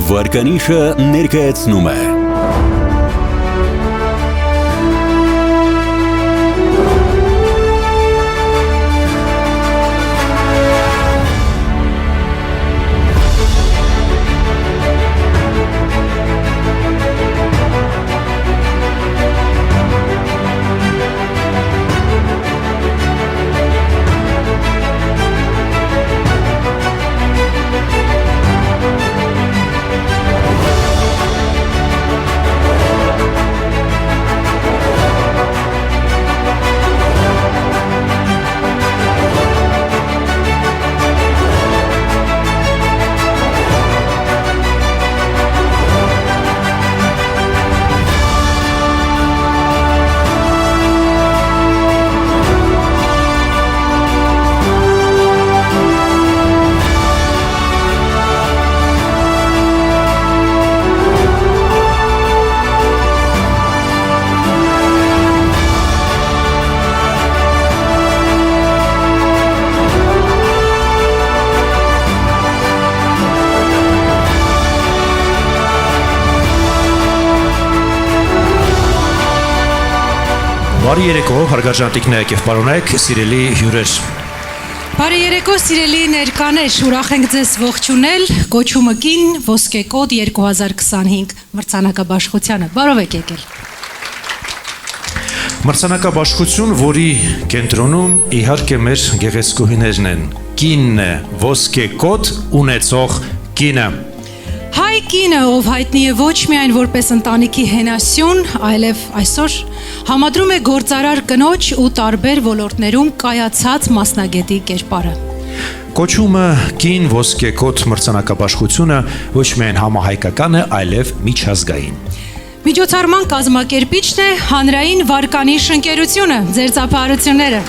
Վարկանիշը ներկայացնում է Բարի երեկո, հարգարժանատիկներ եւ պարոնայք, սիրելի հյուրեր։ Բարի երեկո, սիրելի ներկաներ, ուրախ ենք ձեզ ողջունել Կոչումը կին ոսկե կոդ 2025 մրցանակաբաշխությանը։ Բարով եք եկել։ Մրցանակաբաշխություն, որի կենտրոնում իհարկե մեր գեղեցկուհիներն են։ Կինն է ոսկե կոդ ունեցող կինը։ Հայ կինը, ով հայտնի է ոչ միայն որպես ընտանիքի հենասյուն, այլև այսօր համադրում է գործարար կնոջ ու տարբեր ոլորտներում կայացած մասնագետի կերպարը։ Կոչումը կին ոսկե կոդ մրցանակաբաշխությունը ոչ միայն համահայկական է, այլև միջազգային։ Միջոցառման կազմակերպիչն է Հանրային վարկանիշ ընկերությունը, ձեր ծափահարությունները։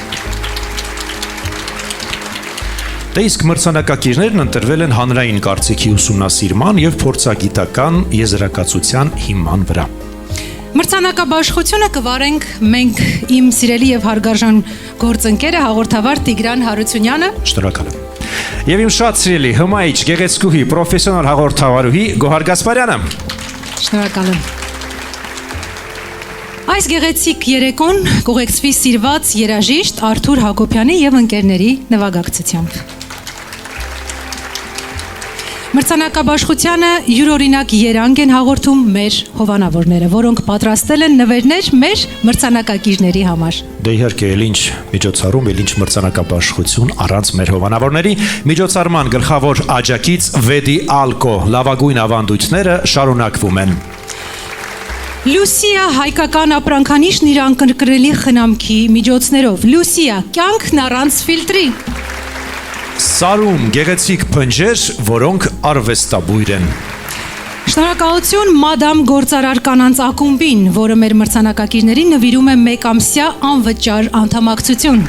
Դե իսկ մրցանակակիրներն ընտրվել են հանրային կարծիքի ուսումնասիրման եւ փորձագիտական եզրակացության հիման վրա։ Մրցանակաբաշխությունը կվարենք մենք իմ սիրելի եւ հարգարժան գործընկերը հաղորդավար Տիգրան Հարությունյանը։ Շնորհակալ եմ։ Եվ իմ շատ սիրելի հմայիչ գեղեցկուհի պրոֆեսիոնալ հաղորդավարուհի Գոհար Գասպարյանը։ Շնորհակալ եմ։ Այս գեղեցիկ երեկոն կուղեկցվի սիրված երաժիշտ Արթուր Հակոբյանի եւ ընկերների նվագակցությամբ։ Մրցանակաբաշխությանը յուրօրինակ երանգ են հաղորդում մեր հովանավորները, որոնք պատրաստել են նվերներ մեր մրցանակակիրների համար։ Դե իհարկե, ինչ միջոցառում, ինչ մրցանակաբաշխություն առանց մեր հովանավորների։ Միջոցառման գլխավոր աջակից Վեդի Ալկո լավագույն ավանդույթները շարունակվում են։ Լուսիա հայկական ապրանքանիշն իր անկրկնելի խնամքի միջոցներով։ Լուսիա, կյանքն առանց ֆիլտրի։ Սարում գեղեցիկ փնջեր, որոնք արվեստաբույր են։ Շնորհակալություն Մադամ Գործարար կանանց ակումբին, որը մեր մրցանակակիրներին նվիրում է 1 ամսյա անվճար անդամակցություն։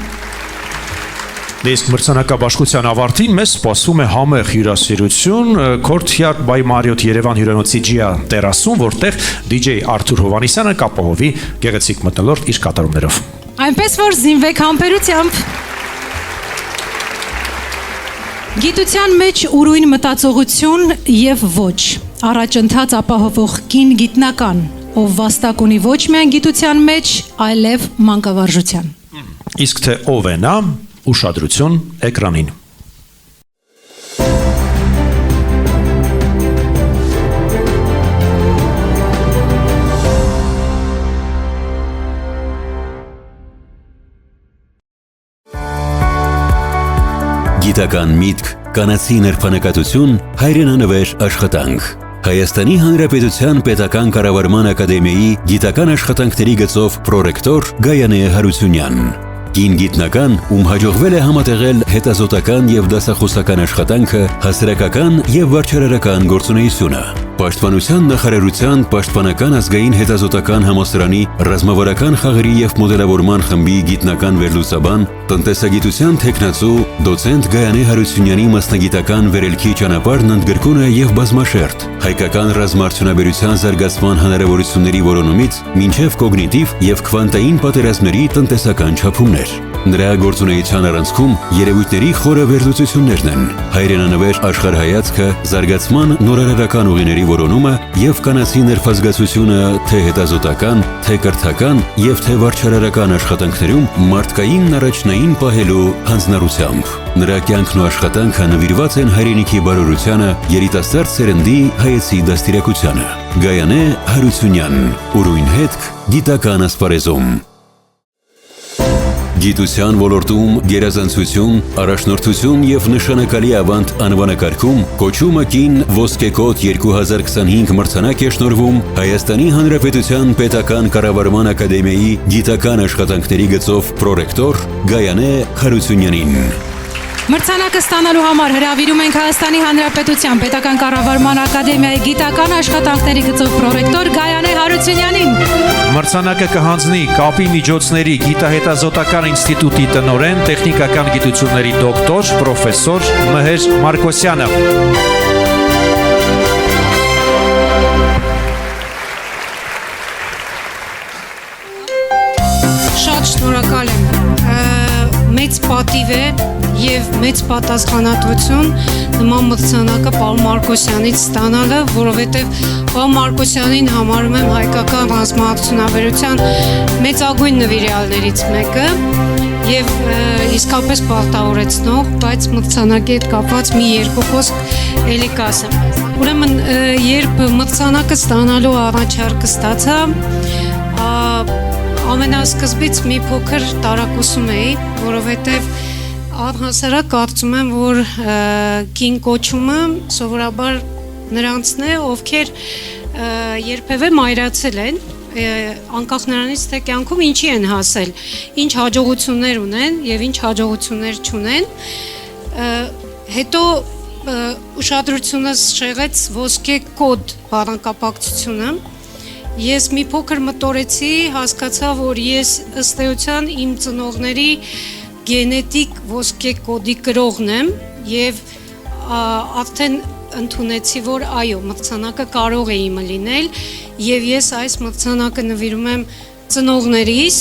Դե իսկ մրցանակաբաշխության ավարտին մեզ սպասում է համեղ հյուրասիրություն Courtyard by Marriott Երևան հյուրանոցի Gia տերասում, որտեղ DJ Արթուր Հովանիսյանը կապահովի գեղեցիկ մթնոլորտ իր կատարումներով։ Այնպես որ զինվեք համբերությամբ։ Գիտության մեջ ուրույն մտածողություն եւ ոչ, առաջընթաց ապահովող կին գիտնական, ով վաստակ ունի ոչ միայն գիտության մեջ, այլև մանկավարժության։ Իսկ թե ով է նա, ուշադրություն էկրանին։ Գիտական միտք, կանացի նրբանակատություն, հայրենանվեր աշխատանք։ Հայաստանի Հանրապետության Պետական Կառավարման Ակադեմիայի գիտական աշխատանքների գծով պրոռեկտոր Գայանե Հարությունյան։ Կին գիտնական, ում հաջողվել է համատեղել հետազոտական եւ դասախոսական աշխատանքը, հասարակական եւ վարչարարական գործունեությունը։ Պաշտպանության նախարարության Պաշտպանական ազգային հետազոտական համալսարանի ռազմավարական խաղերի եւ մոդելավորման խմբի գիտնական վերլուծաբան, տնտեսագիտության թեկնածու, դոցենտ Գայանե Հարությունյանի մասնագիտական վերելքի ճանապարհն ընդգրկուն է եւ բազմաշերտ, հայկական ռազմաարդյունաբերության զարգացման հնարավորությունների որոնումից մինչեւ կոգնիտիվ եւ քվանտային պատերազմների տնտեսական չափումներ։ Նրա գործունեության առանցքում երևույթների խորը վերլուծություններն են, հայրենանվեր աշխարհայացքը, զարգացման նորարարական ուղիների որոնումը եւ կանացի ներφազգացությունը թե հետազոտական, թե կրթական եւ թե վարչարարական աշխատանքներում մարդկային առաջնային պահելու հանձնառությամբ։ Նրա կյանքն ու աշխատանքը նվիրված են հայրենիքի բարօրությանը, երիտասարդ սերնդի հայեցի դաստիարակությանը։ Գայանե Հարությունյան, ուրույն հետք գիտական ասպարեզում։ Գիտության ոլորտում գերազանցություն, առաջնորդություն եւ նշանակալի ավանդ անվանակարգում կոչումը կին ոսկեկոտ 2025 մրցանակ է շնորհվում Հայաստանի Հանրապետության Պետական Կառավարման Ակադեմիայի գիտական աշխատանքների գծով պրոռեկտոր Գայանե Հարությունյանին։ Մրցանակը ստանալու համար հրավիրում ենք Հայաստանի Հանրապետության Պետական Կառավարման Ակադեմիայի գիտական աշխատանքների գծով պրոռեկտոր Գայանե Հարությունյանին։ Մրցանակը կհանձնի Կապի միջոցների գիտահետազոտական ինստիտուտի տնօրեն, տեխնիկական գիտությունների դոկտոր, պրոֆեսոր Մհեր Մարկոսյանը։ Շատ շնորհակալ եմ։ Մեծ պատիվ է եւ մեծ պատասխանատվություն նման մրցանակը պարոն Մարկոսյանից ստանալը, որովհետեւ պարոն Մարկոսյանին համարում եմ հայկական ռազմաարդյունաբերության մեծագույն նվիրյալներից մեկը եւ իսկապես պարտավորեցնող, բայց մրցանակի հետ կապված մի երկու խոսք էլի կասեմ։ Ուրեմն երբ մրցանակը ստանալու առաջարկը ստացա, ամենասկզբից մի փոքր տարակուսում էի, որովհետև առհասարակ կարծում եմ, որ կին կոչումը սովորաբար նրանցն է, ովքեր երբևէ մայրացել են, անկախ նրանից թե կյանքում ինչի են հասել, ինչ հաջողություններ ունեն եւ ինչ հաջողություններ չունեն, հետո ուշադրությունս շեղեց ոսկե կոդ բառանկապակցությունը։ Ես մի փոքր մտորեցի, հասկացա, որ ես ըստ էության իմ ծնողների գենետիկ ոսկե կոդի կրողն եմ եւ արդեն ընդունեցի, որ այո, մրցանակը կարող է իմը լինել եւ ես այս մրցանակը նվիրում եմ ծնողներիս,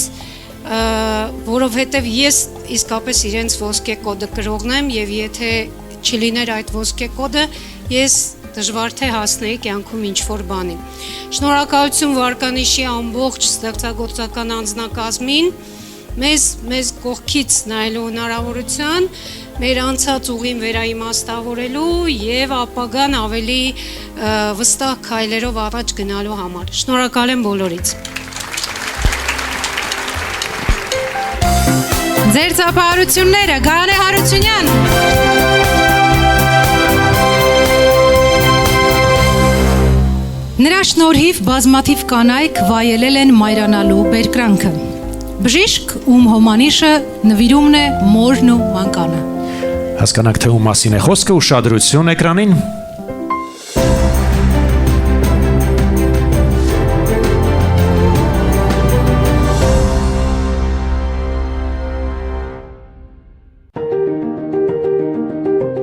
որովհետեւ ես իսկապես իրենց ոսկե կոդը կրողն եմ եւ եթե չլիներ այդ ոսկե կոդը, ես դժվար թե հասնեի կյանքում ինչ-որ բանի։ Շնորհակալություն վարկանիշի ամբողջ ստեղծագործական անձնակազմին, մեզ կողքից նայելու հնարավորության, մեր անցած ուղին վերաիմաստավորելու եւ ապագան ավելի վստահ քայլերով առաջ գնալու համար։ Շնորհակալ եմ բոլորից։ Ձեր ծափահարությունները Գայանե Հարությունյան։ Նրա շնորհիվ բազմաթիվ կանայք վայելել են մայրանալու բերկրանքը։ Բժիշկ, ում հոմանիշը նվիրումն է մորն ու մանկանը։ Հասկանանք, թե ում մասին է խոսքը, ուշադրություն էկրանին։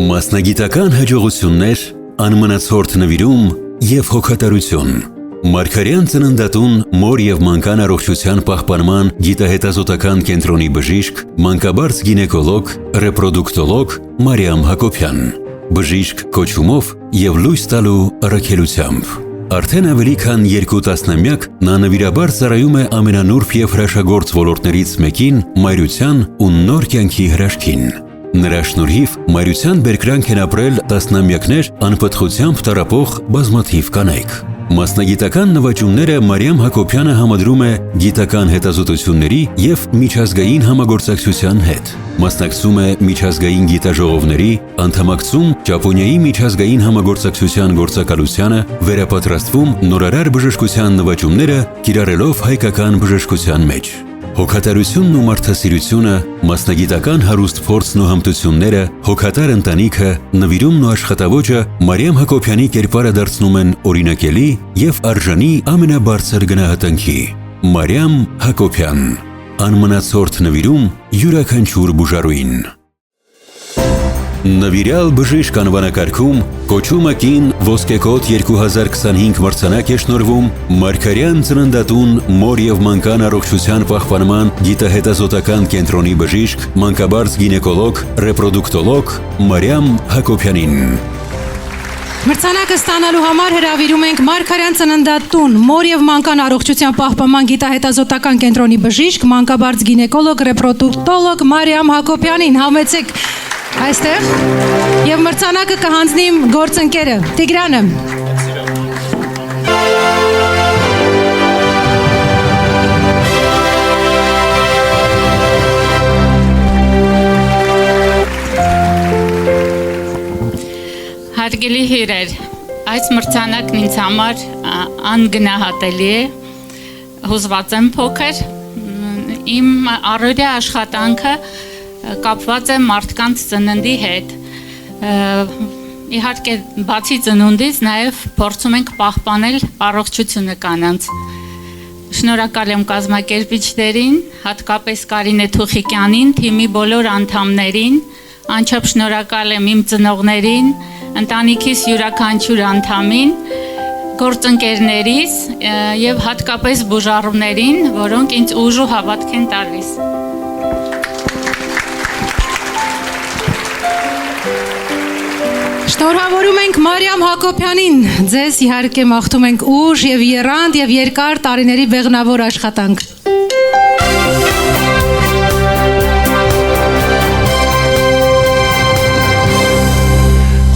Մասնագիտական հաջողություններ, անմնացորդ նվիրում եւ հոգատարություն։ Մարգարյան ծննդատուն մոր եւ մանկան առողջության պահպանման գիտահետազոտական կենտրոնի բժիշկ, մանկաբարձ գինեկոլոգ, ռեպրոդուկտոլոգ Մարիամ Հակոբյան։ Բժիշկ կոչումով եւ լույս տալու առաքելությամբ։ Արդեն ավելի քան 2 տասնամյակ նա նվիրաբար ծառայում է ամենանուրբ եւ հրաշագործ ոլորտներից մեկին՝ մայրության ու նոր կյանքի հրաշքին։ Նրա շնորհիվ մայրության բերկրանք են ապրել տասնամյակներ անպտղությամբ տառապող բազմաթիվ կանայք։ Մասնագիտական նվաճումները Մարիամ Հակոբյանը համադրում է գիտական հետազոտությունների եւ միջազգային համագործակցության հետ։ Մասնակցում է միջազգային գիտաժողովների, անդամակցում Ճապոնիայի միջազգային համագործակցության գործակալությանը, վերապատրաստվում նորարար բժշկության նվաճումները կիրառելով հայկական բժշկության մեջ։ Հոգատարությունն ու մարդասիրությունը, մասնագիտական հարուստ փորձն ու հմտությունները, հոգատար ընտանիքը, նվիրումն ու աշխատավոճը Մարիամ Հակոբյանի կերպարը դարձնում են օրինակելի եւ արժանի ամենաբարձր գնահատանքի։ Մարիամ Հակոբյան, անմնացորդ նվիրում յուրաքանչյուր բուժարուին։ Նվիրյալ բժիշկ անվանակարգում կոչումը կին ոսկեկոտ 2025 մրցանակ է շնորհվում Մարգարյան ծննդատուն մոր եւ մանկան առողջության պահպանման գիտահետազոտական կենտրոնի բժիշկ, մանկաբարձ գինեկոլոգ, ռեպրոդուկտոլոգ Մարիամ Հակոբյանին։ Մրցանակը ստանալու համար հրավիրում ենք Մարգարյան ծննդատուն մոր եւ մանկան առողջության պահպանման գիտահետազոտական կենտրոնի բժիշկ, մանկաբարձ գինեկոլոգ, ռեպրոդուկտոլոգ Մարիամ Հակոբյանին։ Համեցեք այստեղ եւ մրցանակը կհանձնի գործընկերը Տիգրանը։ Հարգելի հյուրեր, այս մրցանակն ինձ համար անգնահատելի է, հուզված եմ փոքր, իմ առօրյա աշխատանքը կապված է մարդկանց ծննդի հետ, իհարկե բացի ծնունդից նաև փորձում ենք պահպանել առողջությունը կանանց։ Շնորհակալ եմ կազմակերպիչներին, հատկապես Կարինե Թուխիկյանին, թիմի բոլոր անդամներին, անչափ շնորհակալ եմ իմ ծնողներին, ընտանիքիս յուրաքանչյուր անդամին, գործընկերներիս եւ հատկապես բուժառուներին, որոնք ինձ ուժ ու հավատք են տալիս։ Շնորհավորում ենք Մարիամ Հակոբյանին, ձեզ իհարկե մաղթում ենք ուժ եւ եռանդ եւ երկար տարիների բեղնավոր աշխատանք։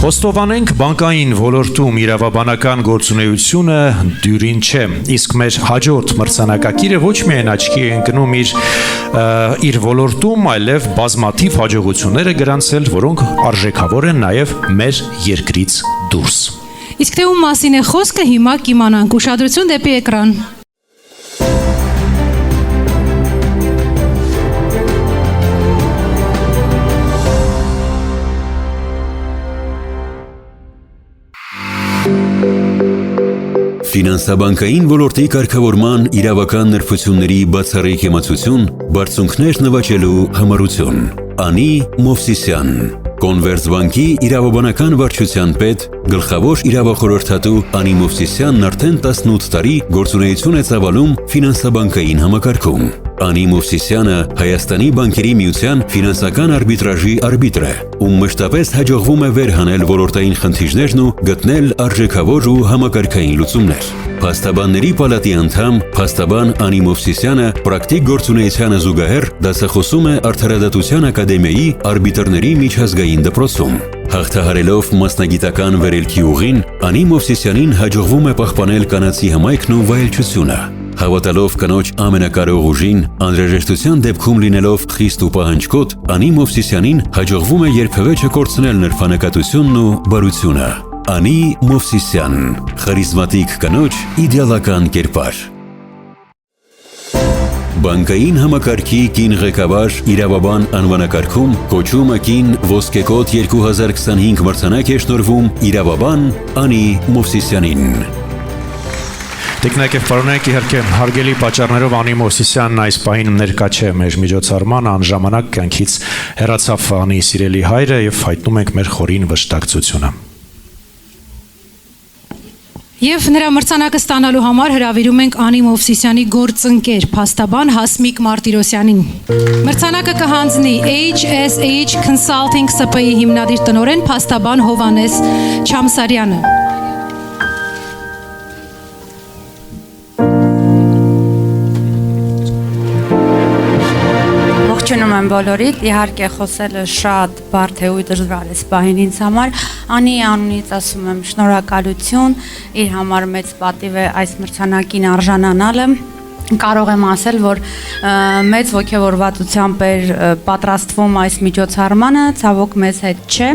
Խոստովանենք բանկային ոլորտում իրավաբանական գործունեությունը դյուրին չէ, իսկ մեր հաջորդ մրցանակակիրը ոչ միայն աչքի է ընկնում իր ոլորտում, այլև բազմաթիվ հաջողություններ է գրանցել, որոնք արժեքավոր են նաև մեր երկրից դուրս։ Իսկ թե ում մասին է խոսքը հիմա կիմանանք, ուշադրություն դեպի էկրան։ Ֆինանսաբանկային ոլորտի կարգավորման իրավական նրբությունների բացառիկ իմացություն, բարձունքներ նվաճելու համառություն։ Անի Մովսիսյան, Կոնվերսբանկի իրավաբանական վարչության պետ, գլխավոր իրավախորհրդատու Անի Մովսիսյանն արդեն 18 տարի գործունեություն է ծավալում ֆինանսաբանկային համակարգում։ Անի Մովսիսյանը Հայաստանի բանկերի միության ֆինանսական արբիտրաժի արբիտր է, ում մշտապես հաջողվում է վերհանել ոլորտային խնդիրներն ու գտնել արժեքավոր ու համակարգային լուծումներ։ Փաստաբանների պալատի անդամ, փաստաբան Անի Մովսիսյանը պրակտիկ գործունեությանը զուգահեռ դասախոսում է Արդարադատության ակադեմիայի արբիտրների միջազգային դպրոցում։ Հաղթահարելով մասնագիտական վերելքի ուղին, Անի Մովսիսյանին հաջողվում է պահպանել կանացի հմայքն ու վայելչությունը։ Հավատալով կնոջ ամենակարող ուժին, անհրաժեշտության դեպքում լինելով խիստ ու պահանջկոտ, Անի Մովսիսյանին հաջողվում է երբևէ չկորցնել նրբանակատությունն ու բարությունը։ Անի Մովսիսյան, խարիզմատիկ կնոջ իդեալական կերպար։ Բանկային համակարգի կին ղեկավար իրավաբան անվանակարգում կոչումը կին ոսկեկոտ 2025 մրցանակ է շնորհվում իրավաբան Անի Մովսիսյանին։ Տիկնայք եւ պարոնայք, իհարկե հարգելի պատճառներով Անի Մովսիսյանն այս պահին ներկա չէ մեր միջոցառման, անժամանակ կյանքից հեռացավ Անի սիրելի հայրը եւ հայտնում ենք մեր խորին վշտակցությունը։ Եվ նրա մրցանակը ստանալու համար հրավիրում ենք Անի Մովսիսյանի գործընկեր, փաստաբան Հասմիկ Մարտիրոսյանին։ Մրցանակը կհանձնի HSH Consulting ՍՊ-ի հիմնադիր տնօրեն փաստաբան Հովանես Չամսարյանը։ Ողջունում եմ բոլորիդ, իհարկե խոսելը շատ բարդ է ու դժվար է սպահին ինձ համար, Անի անունից ասում եմ շնորհակալություն, իր համար մեծ պատիվ է այս մրցանակին արժանանալը, կարող եմ ասել, որ մեծ ոգևորվածությամբ էր պատրաստվում այս միջոցառմանը, ցավոք մեզ հետ չէ,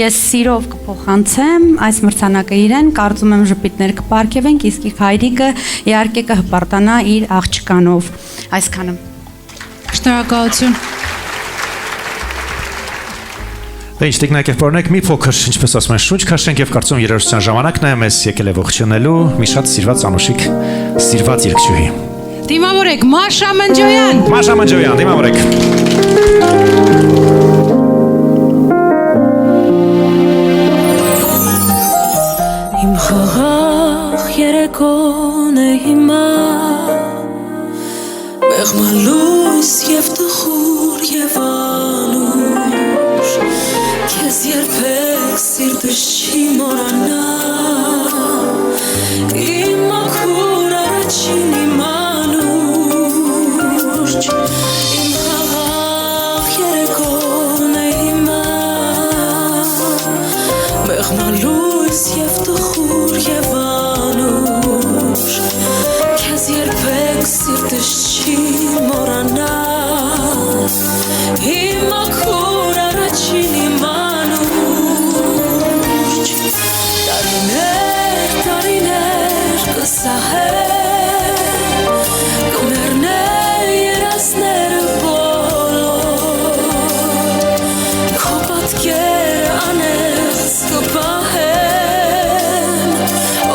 ես սիրով կփոխանցեմ այս մրցանակը իրեն, կարծում եմ ժպիտներ կպարգևենք, իսկ իր հայրիկը իհարկե կհպարտանա իր աղջկանով, այսքանը։ Շնորհակալություն։ Դե ինչ տիկնայք եւ պարոնայք, մի փոքր, ինչպես ասում են, շունչ քաշենք եւ կարծում երաժշտության ժամանակն է, մեզ եկել է ողջունելու մի շատ սիրված անուշիկ, սիրված երգչուհի։ Դիմավորեք Մաշա Մնջոյան։ Մաշա Մնջոյան, դիմավորեք։ խաղաղ երեկոն է հիմա մեղմալույս և տխուր և անուշ Քեզ երբեք սիրտս չի մորանա Իմ մաքուր առաջին իմ անուշ Իմ խաղաղ երեկոն է հիմա Մեղմալույս և տխուր և անուշ Քեզ երբեք սիրտս չի մորանա Իմ մաքուր առաջին իմ անուշ Տարիներ կսահեն Կմեռնել երազները բոլոր Քո պատկերը անեղծ կպահեն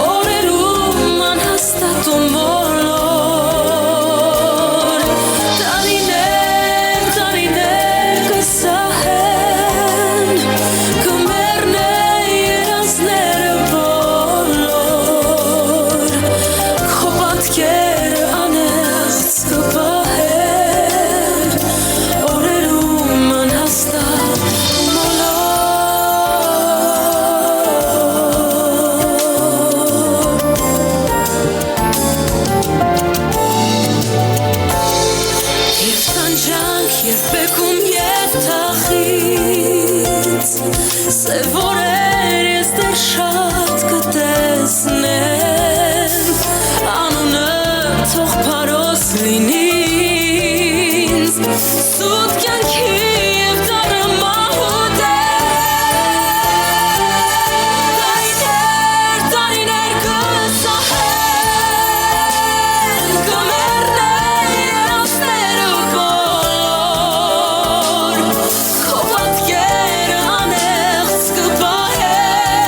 Օրերում անհաստատ ու մոլոր Տարիներ կսահեն Կմեռնել երազները բոլոր Քո պատկերը անեղծ կպահեն Օրերում անհաստատ ու Եվ տանջանք, և բեկում, և թախից Սև օրեր ես դեռ շատ կտեսնեմ Անունը թող փարոս լինի ինձ Սուտ կյանքի և դառը մահուտել Տարիներ կսահեն Կմեռնել երազները բոլոր Քո պատկերը անեղծ կպահեն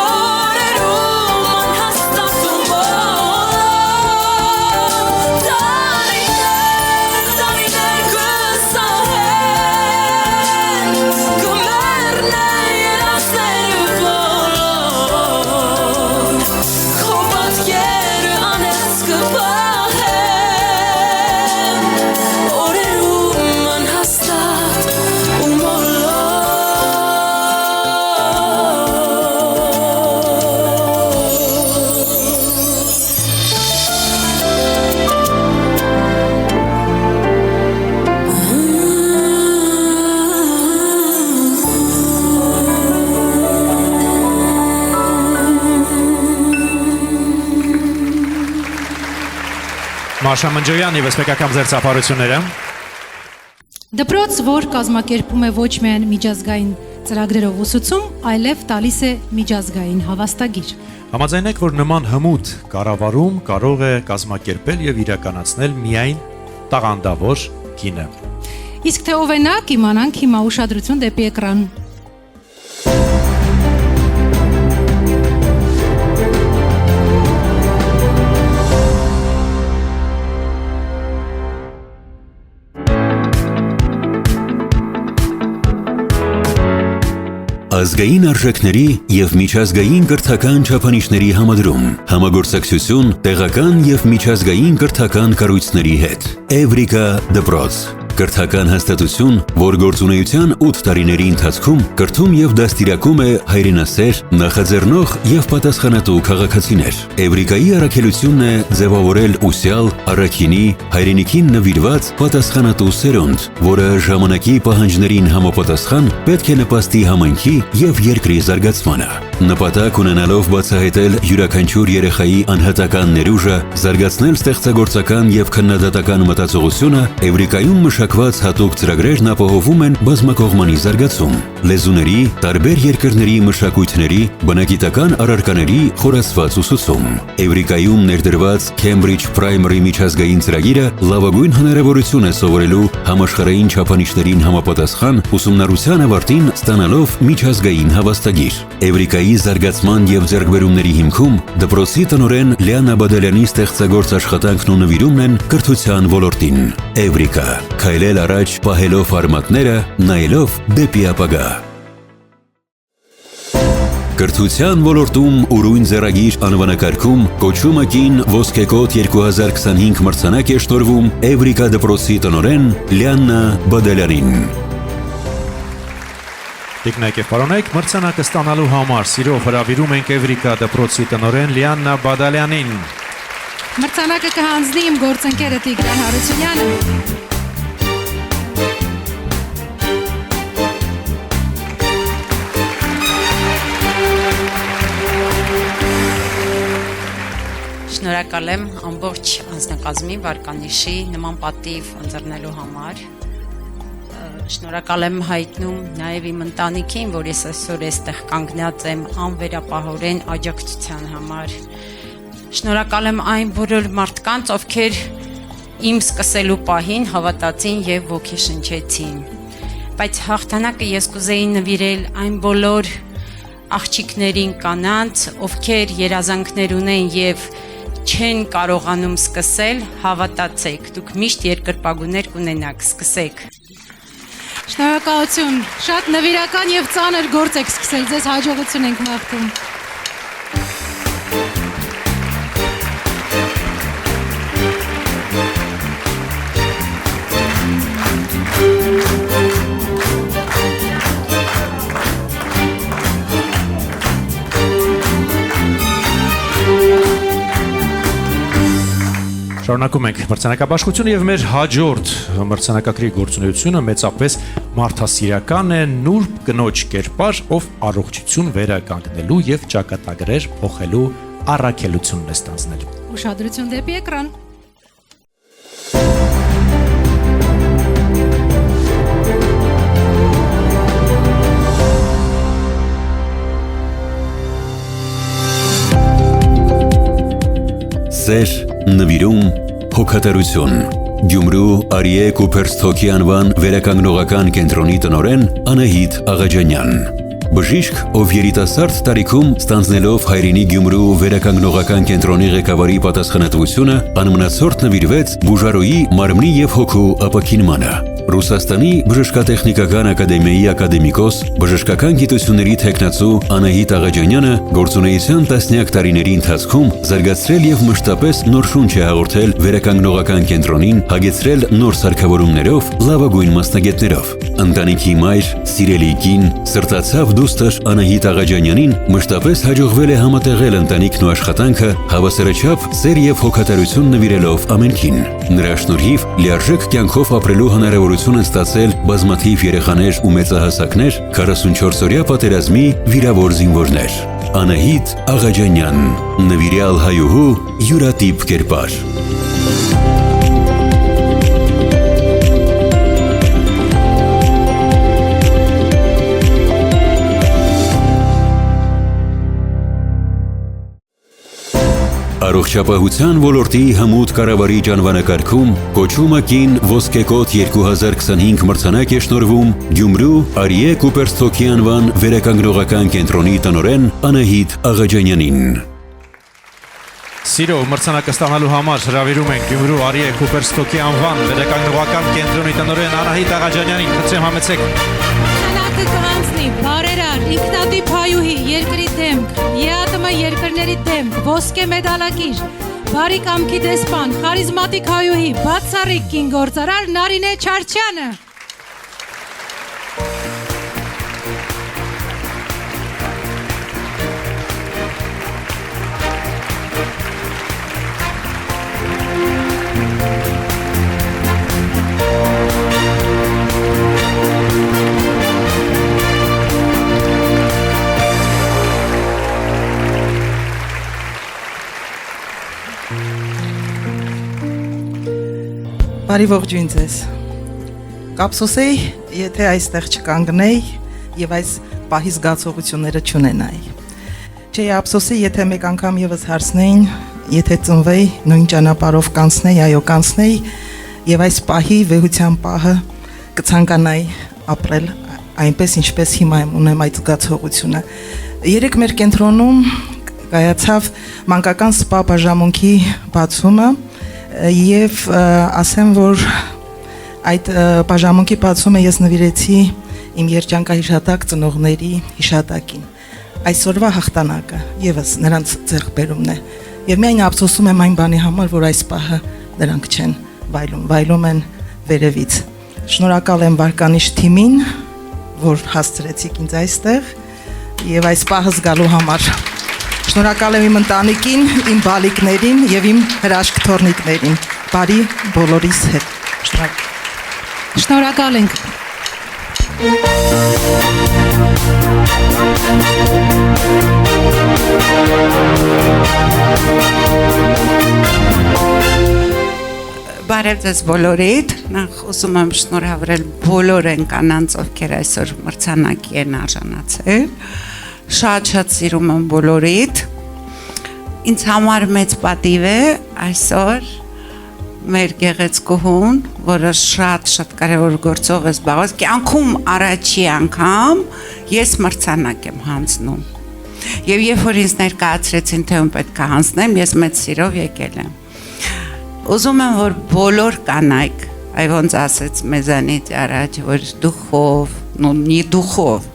Օրերում անհաստատ ու մոլոր Տարիներ կսահեն Կմեռնել երազները բոլոր Քո պատկերը անեղծ կպահեն Օրերում անհաստատ ու Մաշա Մնջոյան եւ Սպեկական ձերծափարությունները Դպրոց, որ կազմակերպում է ոչ միայն միջազգային ծրագրերով ուսուցում, այլև տալիս է միջազգային հավաստագիր։ Համաձայնեք, որ նման հմուտ կառավարում կարող է կազմակերպել եւ իրականացնել միայն տաղանդավոր կինը։ Իսկ թե ով է նա, կիմանանք հիմա ուշադրություն դեպի էկրան։ Ազգային արժեքների եւ միջազգային կրթական չափանիշների համադրում, համագործակցություն տեղական եւ միջազգային կրթական կառույցների հետ։ Էվրիկա դպրոց կրթական հաստատություն, որ գործունեության 8 տարիների ընթացքում կրթում եւ դաստիարակում է հայրենասեր, նախաձեռնող եւ պատասխանատու քաղաքացիներ։ Էվրիկայի առաքելությունն է ձևավորել ուսյալ, առաքինի, հայրենիքին նվիրված պատասխանատու սերունդ, որը ժամանակի պահանջներին համապատասխան պետք է նպաստի համայնքի եւ երկրի զարգացմանը։ Նպատակ ունենալով բացահայտել յուրաքանչյուր երեխայի անհատական ներուժը, զարգացնել ստեղծագործական եւ քննադատական մտածողությունը, Էվրիկայում մշակված հատուկ ծրագրերն ապահովում են բազմակողմանի զարգացում, լեզուների, տարբեր երկրների մշակույթների, բնագիտական առարկաների խորացված ուսուցում։ Էվրիկայում ներդրված Cambridge Primary միջազգային ծրագիրը լավագույն հնարավորություն է սովորելու համաշխարհային չափանիշներին համապատասխան ուսումնառության ավարտին ստանալով միջազգային հավաստագիր։ Էվրիկայի զարգացման եւ ձեռքբերումների հիմքում դպրոցի տնօրեն Լիանա Բադալյանի ստեղծագործ աշխատանքն ու նվիրումն են կրթության ոլորտին։ Էվրիկա, քայլել առաջ պահելով արմատները, նայելով դեպի ապագա։ Կրթության ոլորտում ուրույն ձեռագիր անվանակարգում կոչումը կին ոսկեգոտ 2025 մրցանակ է շնորհվում Էվրիկա դպրոցի տնօրեն Լիաննա Բադալյանին։ Տիկնայք եւ պարոնայք, մրցանակը ստանալու համար սիրով հրավիրում ենք Էվրիկա դպրոցի տնօրեն Լիաննա Բադալյանին։ Մրցանակը կհանձնի իմ գործընկերը Տիգրան Հարությունյանը։ Շնորհակալ եմ ամբողջ անձնակազմի վարկանիշի նման պատիվ ընձեռնելու համար։ Շնորհակալ եմ հայտնում նաև իմ ընտանիքին, որ ես այսօր այստեղ կանգնած եմ անվերապահորեն աջակցության համար։ Շնորհակալ եմ այն բոլոր մարդկանց, ովքեր իմ սկսելու պահին հավատացին եւ ոգեշնչեցին։ Բայց հաղթանակը ես կուզեի նվիրել այն բոլոր աղջիկներին, կանանց, ովքեր երազանքներ ունեն եւ չեն կարողանում սկսել, հավատացեք, դուք միշտ երկրպագուներ կունենաք, սկսեք։ Շնորհակալություն, շատ նվիրական եւ ծանր գործ եք սկսել, ձեզ հաջողություն ենք մաղթում։ Շարունակում ենք մրցանակաբաշխությունը եւ մեր հաջորդ մրցանակակրի գործունեությունը մեծապես մարդասիրական է նուրբ կնոջ կերպար, ով առողջություն վերականգնելու եւ ճակատագրեր փոխելու առաքելությունն է ստանձնել։ Ուշադրություն դեպի էկրան։ Սեր, նվիրում, հոգատարություն։ Գյումրու Արիե Կուպերստոկի անվան վերականգնողական կենտրոնի տնօրեն Անահիտ Աղաջանյան։ Բժիշկ, ով երիտասարդ տարիքում ստանձնելով Հայրենի Գյումրու վերականգնողական կենտրոնի ղեկավարի պատասխանատվությունը, անմնացորդ նվիրվեց բուժարոյի մարմնի եւ հոգու ապաքինմանը։ Ռուսաստանի բժշկատեխնիկական ակադեմիայի ակադեմիկոս, բժշկական գիտությունների թեկնածու Անահիտ Աղաջանյանը գործունեության տասնյակ տարիների ընթացքում զարգացրել եւ մշտապես նոր շունչ է հաղորդել վերականգնողական կենտրոնին, հագեցրել նոր սարքավորումներով, լավագույն մասնագետներով։ Ընտանիքի մայր, սիրելի կին, սրտացավ դուստր Անահիտ Աղաջանյանին մշտապես հաջողվել է համատեղել ընտանիքն ու աշխատանքը, հավասարաչափ սեր եւ հոգատարություն նվիրելով ամենքին։ Նրա շնորհիվ լիարժեք կյանքով ապրելու հնարավորություն են ստացել բազմաթիվ երեխաներ ու մեծահասակներ, 44-օրյա պատերազմի վիրավոր զինվորներ։ Անահիտ Աղաջանյան, նվիրյալ հայուհու յուրատիպ կերպար։ Առողջապահության ոլորտի հմուտ կառավարիչ անվանակարգում կոչումը կին ոսկեգոտ 2025 մրցանակ է շնորհվում Գյումրու Արիե Կուպերստոկի անվան վերականգնողական կենտրոնի տնօրեն Անահիտ Աղաջանյանին։ Սիրով մրցանակը ստանալու համար հրավիրում ենք Գյումրու Արիե Կուպերստոկի անվան վերականգնողական կենտրոնի տնօրեն Անահիտ Աղաջանյանին։ Խնդրեմ համեցեք։ Մրցանակը կհանձնի բարերար, ինքնատիպ հայուհի, երկրի դեմք, ԵԱՏՄ երկրների դեմք, ոսկե մեդալակիր, բարի կամքի դեսպան, խարիզմատիկ հայուհի, բացառիկ կին գործարար Նարինե Չարչյանը։ Բարի ողջույն ձեզ։ Կապսոսեի, եթե այստեղ չկանգնեի եւ այս պահի զգացողությունները չունենայի։ Չէի ափսոսի, եթե մեկ անգամ եւս հարցնեին, եթե ծնվեի, նույն ճանապարհով կանցնեի, այո, կանցնեի եւ այս պահի վեհության պահը կցանկանայի ապրել այնպես ինչպես հիմա ունեմ այդ զգացողությունը։ Երեք մեր կենտրոնում կայացավ մանկական սպա բաժանմունքի բացումը եւ ասեմ, որ այդ բաժանմունքի բացումը ես նվիրեցի իմ երջանկահիշատակ ծնողների հիշատակին։ այսօրվա հաղթանակը եւս նրանց ձեռքբերումն է։ Եվ միայն ափսոսում եմ այն բանի համար, որ այս պահը նրանք չեն վայելում են վերևից։ Շնորհակալ եմ Վարկանիշ թիմին, որ հասցրեցիք ինձ այստեղ եւ այս պահը զգալու համար։ Շնորհակալ եմ իմ ընտանիքին, իմ բալիկներին եւ իմ հրաշք թորնիկներին։ Բարի բոլորիս հետ։ Շնորհակալ ենք։ Բարև ձեզ բոլորիդ, նախ ուզում եմ շնորհավորել բոլոր այն կանանց, ովքեր այսօր մրցանակի են արժանացել, շատ սիրում եմ բոլորիդ, ինձ համար մեծ պատիվ է այսօր մեր գեղեցկուհուն, որը շատ կարևոր գործով է զբաղված, կյանքում առաջի անգամ ես մրցանակ եմ հանձնում, եւ երբ որ ինձ ներկայացրեցին, թե ում պետք է հանձնեմ, ես մեծ սիրով եկել եմ։ Ուզում եմ, որ բոլոր կանայք, այ ոնց ասեց մեզանից առաջ, որ դուխով,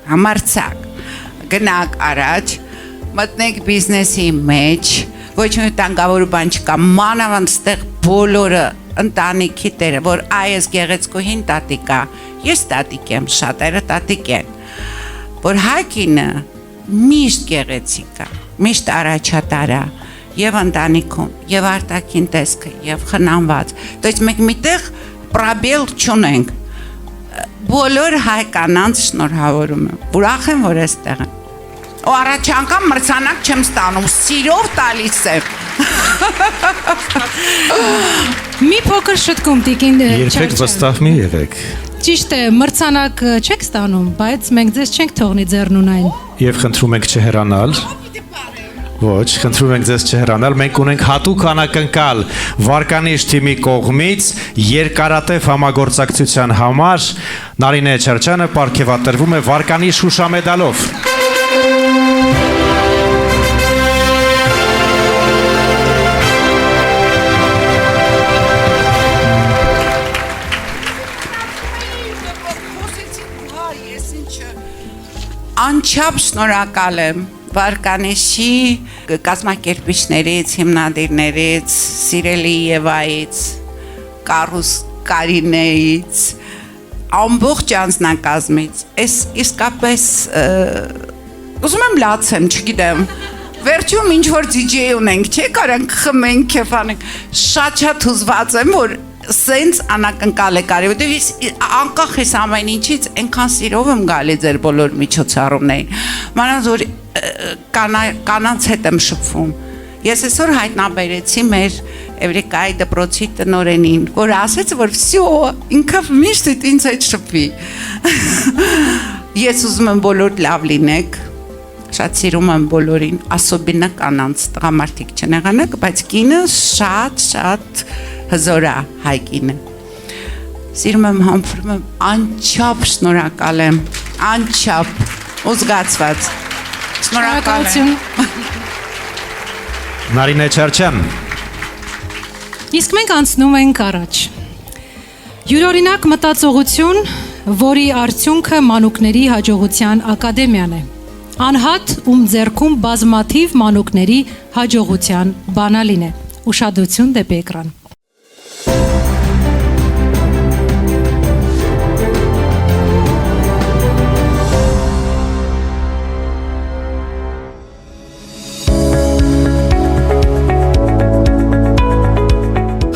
համարձակ, գնաք առաջ, մտնեք բիզնեսի մեջ, ոչ մի տանգավոր բան չկա, մանավանդ ստեղ բոլորը ընտանիքի տերը, որ այս գեղեցկուհին տատիկ է, ես տատիկ եմ, շատերը տատիկ են, որ հայկինը միշտ գեղեցիկ է, միշտ առաջատար է, եւ ընտանիքում, եւ արտաքին տեսքը, եւ խնամված, դից մենք միտեղ պրաբել չունենք, բոլոր հայ կանանց շնորհավորում եմ, ուրախ եմ, որ այստեղ եմ, ու առաջ անգամ մրցանակ չեմ ստանում, սիրով տալիս եմ։ Մի փոքր շտկում տիկին Երբեք վստահ մի եղեք։ Ճիշտ է, մրցանակ չեք ստանում, բայց մենք ձեզ չենք թողնի ձեռնունայն։ Եվ խնդրում ենք չհեռանալ։ Ոչ, խնդրում ենք ձեզ չհեռանալ, մենք ունենք հատուկ անակնկալ Վարկանիշ թիմի կողմից երկարատև համագործակցության համար Նարինե Չարչյանը պարգևատրվում է Վարկանիշ հուշամեդալով։ Անչափ շնորհակալ եմ Վարկանիշի կազմակերպիչներից, հիմնադիրներից, սիրելի Եվայից, Կարինեից, ամբողջ անձնակազմից, ես իսկապես ուզում եմ լացեմ, չգիտեմ, վերջում ինչ-որ DJ ունենք, չէ՞ կարանք խմենք, կեֆանենք, շատ հուզված եմ, որ սենց անակնկալ է կարի, որտեղ անկախ ես ամեն ինչից այնքան սիրով եմ գալի ձեր բոլոր միջոցառումներին, մանավանդ որ կանանց հետ եմ շփվում։ Ես այսօր հայտնաբերեցի մեր Էվրիկայի դպրոցի տնօրենին, որ ասեց, որ վсё, ինքը միշտ ինձ հետ շփվի։ Ես ուզում եմ բոլոր լավ լինեք, շատ սիրում եմ բոլորին, ասոբինը կանանց, տղամարդիկ չնեղանակ, բայց կինը շատ հզոր է հայկինը։ Սիրում եմ, համբուրում եմ, անչափ շնորհակալ եմ, անչափ ու զգացված։ Շնորհակալ եմ։ Նարինե Չարչյան։ Իսկ մենք անցնում ենք առաջ։ Յուրօրինակ մտածողություն, որի արդյունքը Մանուկների հաջողության ակադեմիան է։ Անհատ ում ձեռքում բազմաթիվ մանուկների հաջողության բանալին է։ Ուշադրություն դեպի էկրան։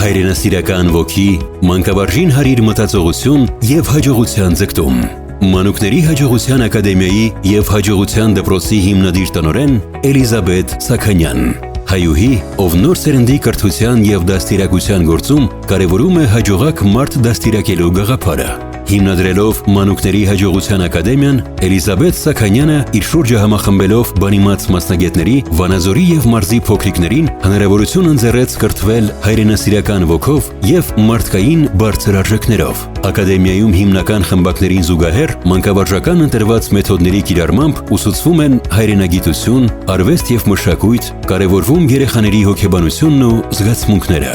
Հայրենասիրական ոգի, մանկավարժին հարիր մտածողություն եւ հաջողության ձգտում։ Մանուկների հաջողության ակադեմիայի եւ հաջողության դպրոցի հիմնադիր տնօրեն Էլիզաբեթ Սաքանյան։ Հայուհի, ով նոր սերնդի կրթության եւ դաստիարակության գործում կարևորում է հաջողակ մարդ դաստիարակելու գաղափարը։ Հիմնադրելով Մանուկների հաջողության ակադեմիան, Էլիզաբեթ Սաքանյանը իր շուրջը համախմբելով բանիմաց մասնագետների, Վանաձորի եւ Մարզի փոքրիկներին հնարավորություն ընձեռեց կրթվել հայրենասիրական ոգով եւ մարդկային բարձր արժեքներով։ Ակադեմիայում հիմնական խմբակներին զուգահեռ մանկավարժական ընտրված մեթոդների կիրառմամբ ուսուցվում են հայրենագիտություն, արվեստ եւ մշակույթ, կարևորվում երեխաների հոգեբանությունն ու զգացմունքները։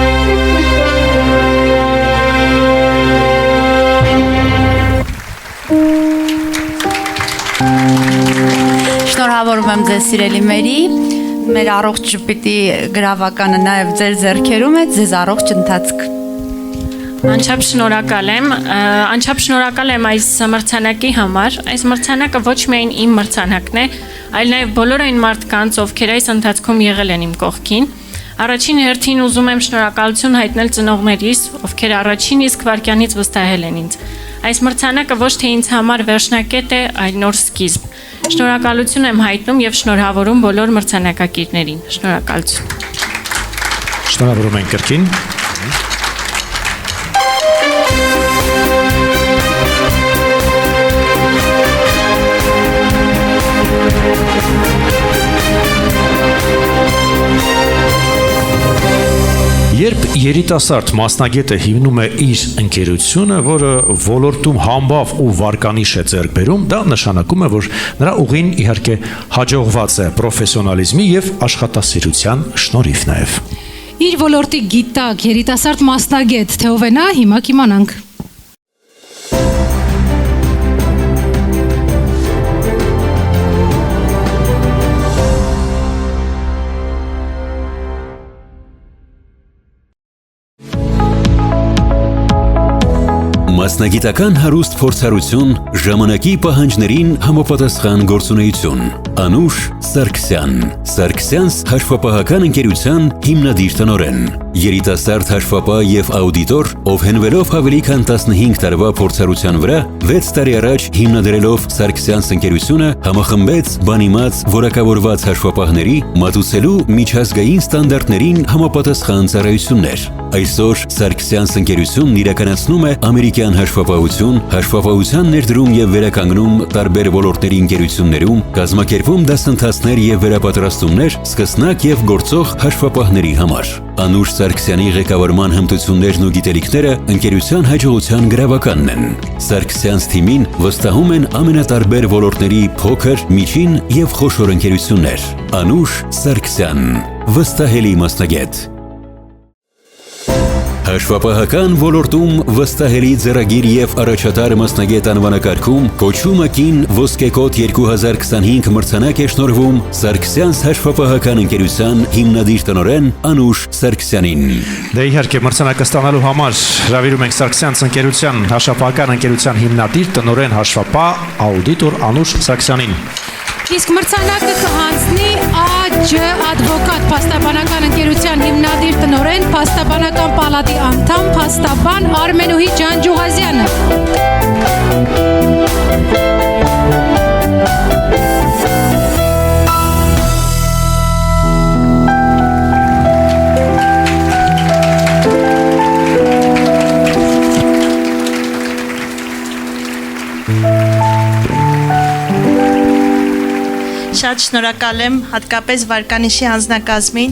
Ա ձեզ սիրելիների, մեր առողջ ժպիտի գրավականը նաև ձեր ձեռքերում է, ձեզ առողջ ընթացք։ Անչափ շնորհակալ եմ այս մրցանակի համար։ Այս մրցանակը ոչ միայն իմ մրցանակն է, այլ նաև բոլոր այն մարդկանց, ովքեր այս ընթացքում եղել են իմ կողքին։ Առաջին հերթին ուզում եմ շնորհակալություն հայտնել ծնողներիս, ովքեր առաջին իսկ վայրկյանից վստահել են ինձ։ Այս մրցանակը ոչ թե ինձ համար վերջնակետ է, այլ նոր սկիզբ։ Շնորհակալություն եմ հայտնում եւ շնորհավորում բոլոր մրցանակակիրներին։ Շնորհակալություն։ Շնորհավորում ենք կրկին։ Երբ երիտասարդ մասնագետը հիմնում է իր ընկերությունը, որը ոլորտում համբավ ու վարկանիշ է ձեռք բերում, դա նշանակում է, որ նրա ուղին իհարկե հաջողված է պրոֆեսիոնալիզմի եւ աշխատասիրության շնորհիվ նաեւ։ Իր ոլորտի գիտակ, երիտասարդ մասնագետ, թե ով է նա, հիմա կիմանանք։ Մասնագիտական հարուստ փորձառություն, ժամանակի պահանջներին համապատասխան գործունեություն։ Անուշ Սարգսյան, Սարգսյանց հաշվապահական ընկերության հիմնադիր տնօրեն, երիտասարդ հաշվապահ եւ աուդիտոր, ով հենվելով ավելի քան 15 տարվա փորձառության վրա, 6 տարի առաջ հիմնադրելով Սարգսյանց ընկերությունը, համախմբեց բանիմաց որակավորված հաշվապահների մատուցելու միջազգային ստանդարտներին համապատասխան ծառայություններ։ Այսօր Սարգսյանց ընկերությունն իրականացնում է ամերիկյան հաշվապահություն, հաշվապահության ներդրում եւ վերականգնում տարբեր ոլորտների ընկերություններում, կազմակերպում դասընթացներ եւ վերապատրաստումներ սկսնակ եւ գործող հաշվապահների համար։ Անուշ Սարգսյանի ղեկավարման հմտություններն ու գիտելիքները ընկերության հաջողության գրավականն են։ Սարգսյանց թիմին վստահում են ամենատարբեր ոլորտների փոքր, միջին եւ խոշոր ընկերություններ։ Անուշ Սարգսյան, վստահելի մասնագետ։ Հաշվապահական ոլորտում վստահելի ձեռագիր եւ առաջատար մասնագետ անվանակարգում կոչումը կին ոսկեկոտ 2025 մրցանակ է շնորհվում Սարգսյանց հաշվապահական ընկերության հիմնադիր տնօրեն Անուշ Սարգսյանին։ Դե իհարկե մրցանակը ստանալու համար հրավիրում ենք Սարգսյանց ընկերության հաշվապահական ընկերության հիմնադիր տնօրեն հաշվապահ աուդիտոր Անուշ Սարգսյանին։ Իսկ մրցանակը կհանձնի ԱՋ advocat փաստաբանական ընկերության հիմնադիր տնօրեն, փաստաբանական պալատի անդամ, փաստաբան Արմենուհի Ջանջուղազյանը։ Շատ շնորհակալ եմ հատկապես վարկանիշի հանձնակազմին։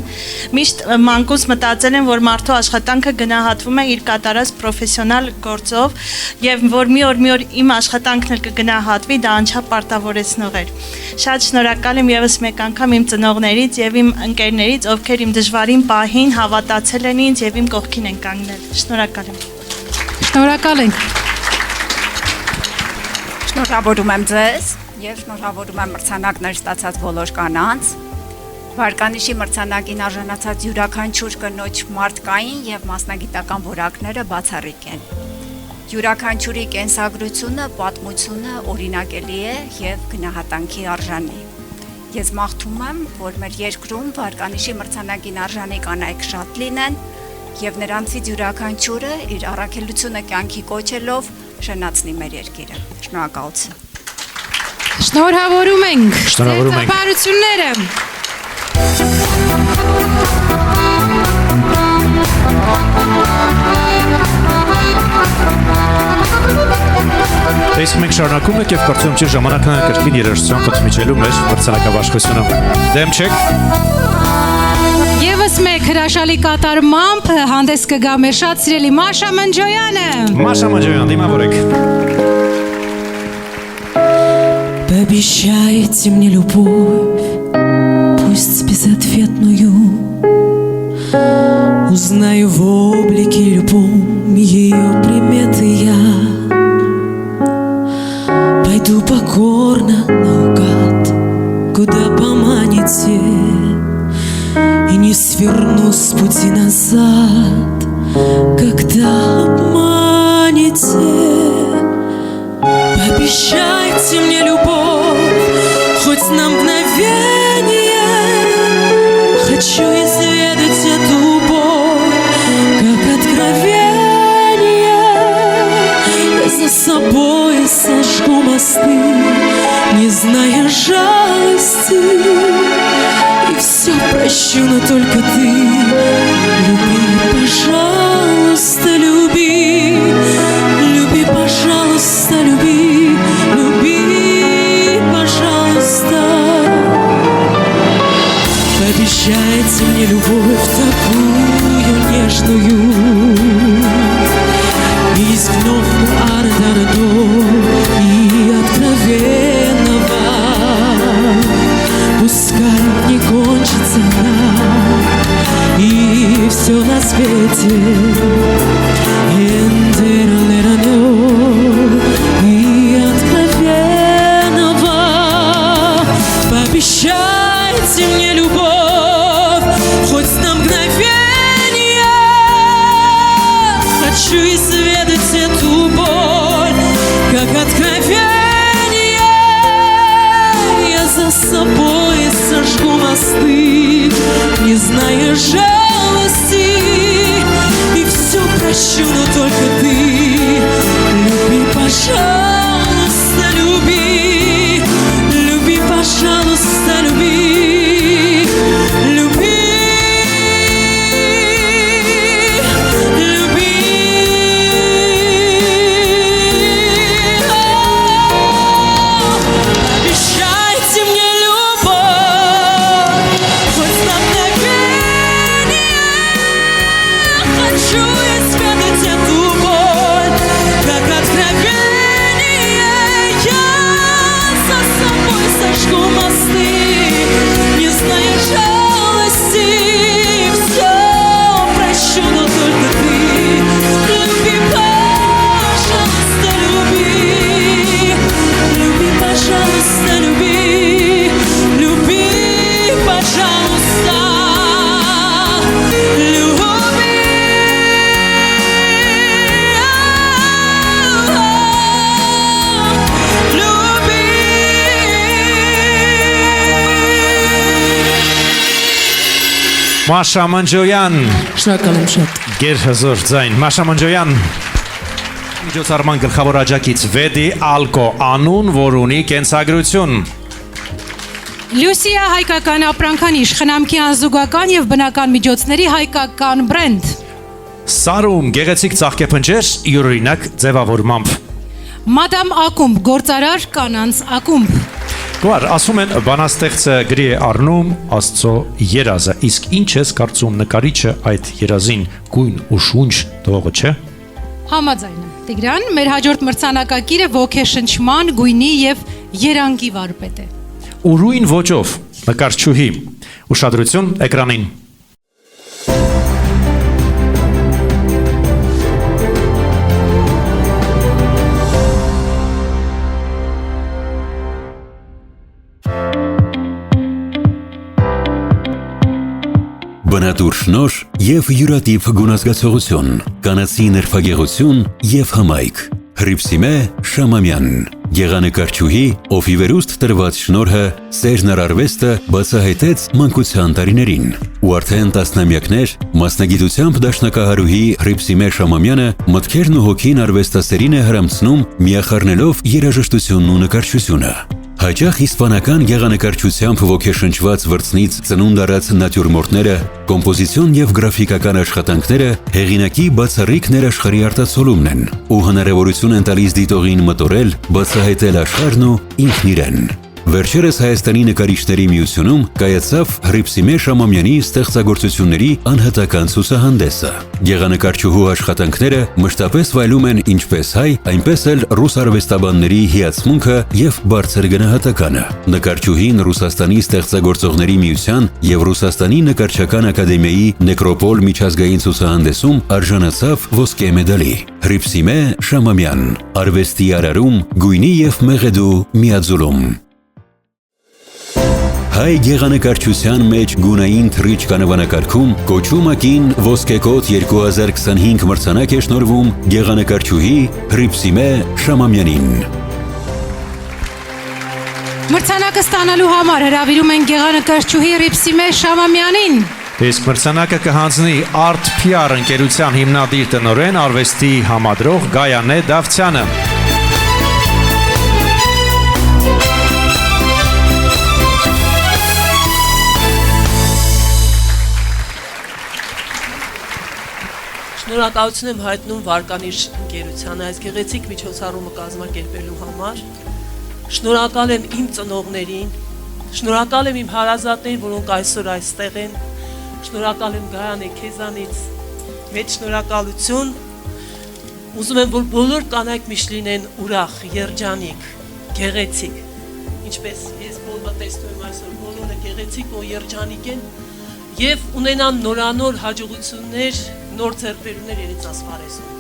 Միշտ մանկուց մտածել եմ, որ մարդու աշխատանքը գնահատվում է իր կատարած պրոֆեսիոնալ գործով եւ որ մի օր իմ աշխատանքն էլ կգնահատվի, դա անչափ պարտավորեցնող էր։ Շատ շնորհակալ եմ եւս մեկ անգամ իմ ծնողներից եւ իմ ընկերներից, ովքեր իմ դժվարին պահին հավատացել են ինձ եւ իմ կողքին են կանգնել։ Շնորհակալ եմ։ Շնորհակալ ենք։ Շնորհավորում եմ ձեզ եւ շնորհավորում եմ մրցանակներ ստացած բոլոր կանանց։ Վարկանիշի մրցանակին արժանացած յուրաքանչյուր կնոջ մարդկային եւ մասնագիտական որակները բացառիկ են։ Յուրաքանչյուրի կենսագրությունը, պատմությունը օրինակելի է եւ գնահատանքի արժանի։ Ես մաղթում եմ, որ մեր երկրում վարկանիշի մրցանակին արժանի կանայք շատ լինեն եւ նրանցից յուրաքանչյուրը իր առաքելությունը կյանքի կոչելով շնացնի մեր երկիրը։ Շնորհակալություն։ Շնորհավորում ենք։ Շնորհավորում ենք։ Ծառայությունները։ Տեսնում ենք շարունակում եք եւ կարծում եմ ժամանակն է կրկին երաժշտության խթմիչելու մեր մրցանակաբաշխությունը։ Դեմ չեք։ Եվս մեկ հրաշալի կատարմամբ հանդես կգա մեր շատ սիրելի Մաշա Մնջոյանը։ Մաշա Մնջոյան, դիմավորեք։ Пообещайте мне любовь, пусть безответную. Узнаю в облике любом ее приметы я. Пойду покорно наугад, куда по не сверну с пути назад, когда обманете. Пообещайте мне любовь, хоть на мгновение. Хочу изведать эту боль, как откровение. Я за собой сожгу мосты, не зная жалости. И все прощу, но только ты люби, пожалуйста, люби. Люби, пожалуйста, люби. Люби, пожалуйста. Пообещайте мне любовь такую нежную, из гневного ардардо и откровенного. Пускай не кончится она, и все на свете и откровенного. Пообещайте мне любовь, хоть на мгновение. Хочу изведать эту боль, как откровение. Я за собой сожгу мосты, не зная жалости. И все прощу, но только ты люби, пожалуйста, люби. Люби, пожалуйста, люби. Люби. Обещайте мне любовь, хоть на мгновение. Хочу изведать эту боль, как откровение. Я за собой сожгу мосты, не зная жалости. Все прощу, но только ты люби, пожалуйста, люби. Люби, пожалуйста, люби. Люби, пожалуйста, люби. Մաշա Մանջոյան, Շնորհակալ եմ շատ։ գերհզոր ձայն, Մաշա Մանջոյան, միջոցառման գլխավոր աջակից Վեդի Ալկո անուն, որ ունի կենսագրություն։ Լյուսիա հայկական ապրանքանիշ, խնամքի անզուգական եւ բնական միջոցների հայկական բրենդ։ Սարում գեղեցիկ ծաղկեփնջեր յուրօրինակ ձևավորմամբ։ Մադամ ակումբ, գործարար կանանց ակումբ։ Գոհար, ասում են բանաստեղծը գրի է առնում Աստծո երազը, իսկ ինչ ես կարծում նկարիչը այդ երազին գույն ու շունչ տողը չէ։ Համաձայն եմ։ Տիգրան, մեր հաջորդ մրցանակակիրը ոգեշնչման, գույնի եւ երանգի վարպետ է։ Ուրույն ոճով նկարչուհի, ուշադրություն էկրանին։ Բնատուր շնոր և յուրատիպ գունազգացողություն, կանացի ներփագեղություն և հմայք։ Հռիփսիմե Շամամյան, գեղանկարչուհի, ով ի վերուստ տրված շնորհը սերն արարվեստը բացահայտեց մանկության տարիներին, ու արդեն տասնամյակներ մասնագիտությամբ դաշնակահարուհի Հռիփսիմե Շամամյանը մտքերն ու հոգին արվեստասերին է հրամցնում միախառնելով երաժշտությունն ու նկարչությունը։ Հաճախ իսպանական գեղանկարչությամբ ոգեշնչված վրձնից ծնունդ առած նատյուրմորտները, կոմպոզիցիոն եւ գրաֆիկական աշխատանքները հեղինակի բացառիկ ներաշխարհի արտացոլումն են ու հնարավորություն են տալիս դիտողին մտորել, բացահայտել աշխարհն ու ինքն իրեն։ Վերջերս Հայաստանի նկարիչների միությունում կայացավ Հռիփսիմե Շամամյանի ստեղծագործությունների անհատական ցուցահանդեսը։ Գեղանկարչուհու աշխատանքները մշտապես վայելում են ինչպես հայ, այնպես էլ ռուս արվեստաբանների հիացմունքը եւ բարձր գնահատականը։ Նկարչուհին Ռուսաստանի ստեղծագործողների միության եւ Ռուսաստանի նկարչական ակադեմիայի Նեկրոպոլ միջազգային ցուցահանդեսում արժանացավ ոսկե մեդալի։ Հռիփսիմե Շամամյան, արվեստի արարում, գույնի եւ մեղեդու միաձուլում։ հայ գեղանկարչության մեջ գունային թռիչք կանվանակարգում կոչումակին ոսկեկոտ 2025 մրցանակ է շնորհվում գեղանկարչուհի Հռիփսիմե Շամամյանին։ Մրցանակը ստանալու համար հրավիրում են գեղանկարչուհի Հռիփսիմե Շամամյանին։ Իսկ մրցանակը կհանձնի Art PR ընկերության հիմնադիր տնօրեն արվեստի համադրող Գայանե Դավթյանը։ Շնորհակալություն եմ հայտնում Վարկանիշ ընկերությանը այս գեղեցիկ միջոցառումը կազմակերպելու համար։ Շնորհակալ եմ իմ ծնողներին, շնորհակալ եմ իմ հարազատներին, որոնք այսօր այստեղ են։ Շնորհակալ եմ Գայանե քեզանից, մեծ շնորհակալություն։ Ուզում եմ, որ բոլոր կանայք միշտ լինեն ուրախ, երջանիկ, գեղեցիկ։ Ինչպես ես բոլորը տեսնում եմ այսօր, բոլորը գեղեցիկ ու երջանիկ են եւ ունենան նորանոր հաջողություններ, նոր ձեռքբերումներ իրենց ասպարեզում։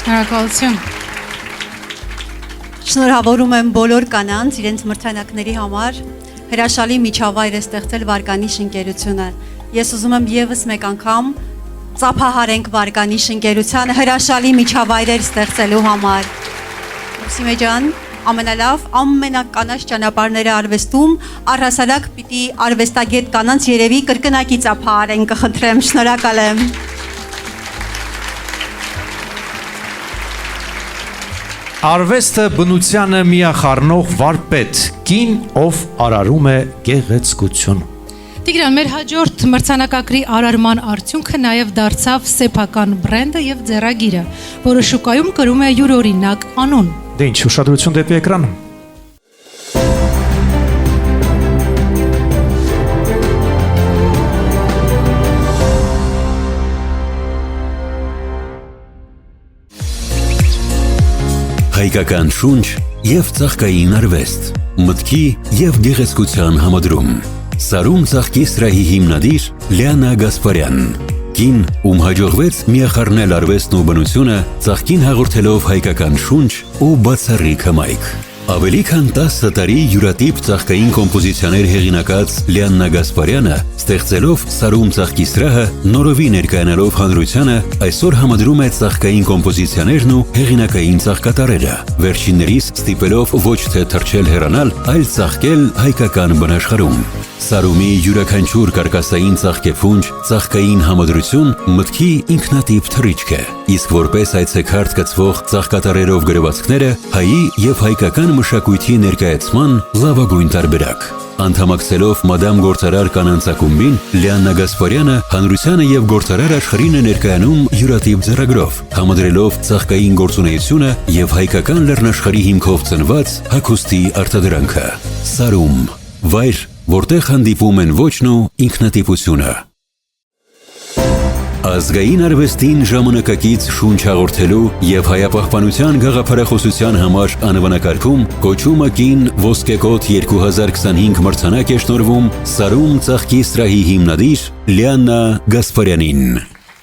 Շնորհակալություն։ Շնորհավորում եմ բոլոր կանանց իրենց մրցանակների համար։ Հրաշալի միջավայր է ստեղծել Վարկանիշ ընկերությունը։ Ես ուզում եմ եւս մեկ անգամ ծափահարենք Վարկանիշ ընկերությանը հրաշալի միջավայրեր ստեղծելու համար։ Հռիփսիմե ջան, ամենալավ, ամենականաչ ճանապարհները արվեստում, առհասարակ պիտի արվեստագետ կանանց երևի կրկնակի ծափահարեն, կխնդրեմ, շնորհակալ եմ։ Արվեստը բնությանը միախառնող վարպետ, կին, ով արարում է գեղեցկություն։ Տիգրան, մեր հաջորդ մրցանակակրի արարման արդյունքը նաև դարձավ սեփական բրենդը եւ ձեռագիրը, որը շուկայում կրում է յուրօրինակ անուն։ Դե ինչ, ուշադրություն դեպի էկրան։ Հայկական շունչ եւ ծաղկային արվեստ, մտքի եւ գեղեցկության համադրում։ Սարում ծաղկի սրահի հիմնադիր Լիանա Գասպարյան, կին, ում հաջողվեց միախառնել արվեստն ու բնությունը, ծաղկին հաղորդելով հայկական շունչ ու բացառիկ հմայք։ Ավելի քան 10 տարի յուրատիպ ծաղկային կոմպոզիցիաներ հեղինակած Լիանա Գասպարյանը, ստեղծելով Սարում ծաղկի սրահը, նորովի ներկայանալով հանրությանը, այսօր համադրում է ծաղկային կոմպոզիցիաներն ու հեղինակային ծաղկատարերը, վերջիններիս ստիպելով ոչ թե թռչել հեռանալ, այլ ծաղկել հայկական բնաշխարհում։ Սարումի յուրաքանչյուր կարկասային ծաղկեփունջ, ծաղկային համադրություն մտքի ինքնատիպ թռիչք է, իսկ որպես այցեքարտ կցվող ծաղկատարերով գրվածքները հայի եւ հայկական մշակույթի ներկայացման լավագույն տարբերակ։ Անդամակցելով Մադամ Գործարար կանանց ակումբին, Լիանա Գասպարյանը հանրությանը եւ գործարար աշխարհին է ներկայանում յուրատիպ ձեռագրով, համադրելով ծաղկային գործունեությունը եւ հայկական լեռնաշխարհի հիմքով ծնված հագուստի արտադրանքը։ Սարում, վայր, որտեղ հանդիպում են ոճն ու ինքնատիպությունը։ Ազգային արվեստին ժամանակակից շունչ հաղորդելու եւ հայապահպանության գաղափարախոսության համար անվանակարգում կոչումակին ոսկեկոտ 2025 մրցանակ է շնորհվում Սարում ծաղկի սրահի հիմնադիր Լիանա Գասպարյանին։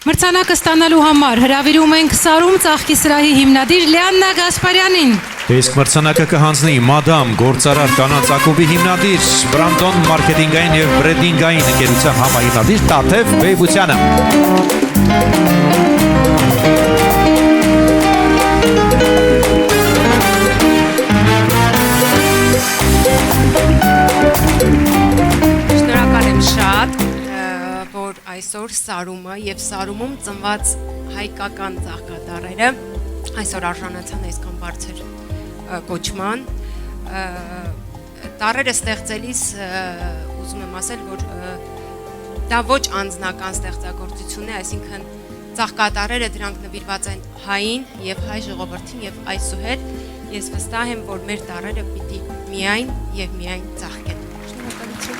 Մրցանակը ստանալու համար հրավիրում ենք Սարում ծաղկի սրահի հիմնադիր Լիանա Գասպարյանին։ Իսկ մրցանակը կհանձնի Մադամ Գործարար կանանց ակումբի հիմնադիր, Բրամտոն մարքեթինգային եւ բրենդինգային ընկերության համահիմնադիր Տաթև Բեյբությանը։ Շնորհակալ եմ շատ, որ այսօր Սարումը եւ Սարումում ծնված հայկական ծաղկատարերը այսօր արժանացան այսքան բարձր կոչման։ Տարրերը ստեղծելիս ուզում եմ ասել, որ դա ոչ անձնական ստեղծագործություն է, այսինքն ծաղկատարերը դրանք նվիրված են հային եւ հայ ժողովրդին եւ այսուհետ ես վստահ եմ, որ մեր տարրերը պիտի միայն եւ միայն ծաղկեն։ Շնորհակալություն։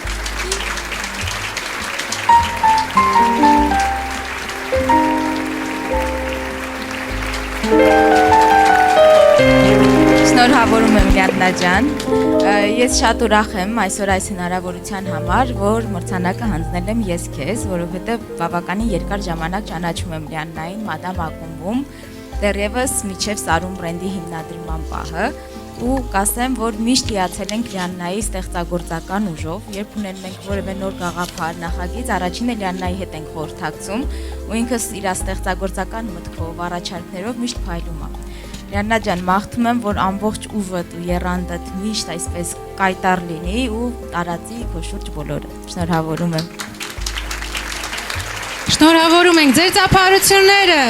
Շնորհավորում եմ Լիանա ջան։ Ես շատ ուրախ եմ այսօր այս հնարավորության համար, որ մրցանակը հանձնել եմ ես քեզ, որովհետև բավականին երկար ժամանակ ճանաչում եմ Լիաննային Մադամ ակումբում, դեռևս միջև Սարում բրենդի հիմնադրման պահը, ու կասեմ, որ միշտ հիացել ենք Լիաննայի ստեղծագործական ուժով, երբ ունել մենք որևէ նոր գաղափար, նախագիծ, առաջինը Լիաննայի հետ ենք խորհրդակցում, ու ինքս իր ստեղծագործական մտքով, առաջարկներով միշտ փայլում է։ Լիաննա ջան, մաղթում եմ, որ ամբողջ ուժդ ու եռանդդ միշտ այսպես կայտառ լինի ու տարածի քո շուրջ բոլորը։ Շնորհավորում եմ։ Շնորհավորում ենք ձեր ծափարությունները։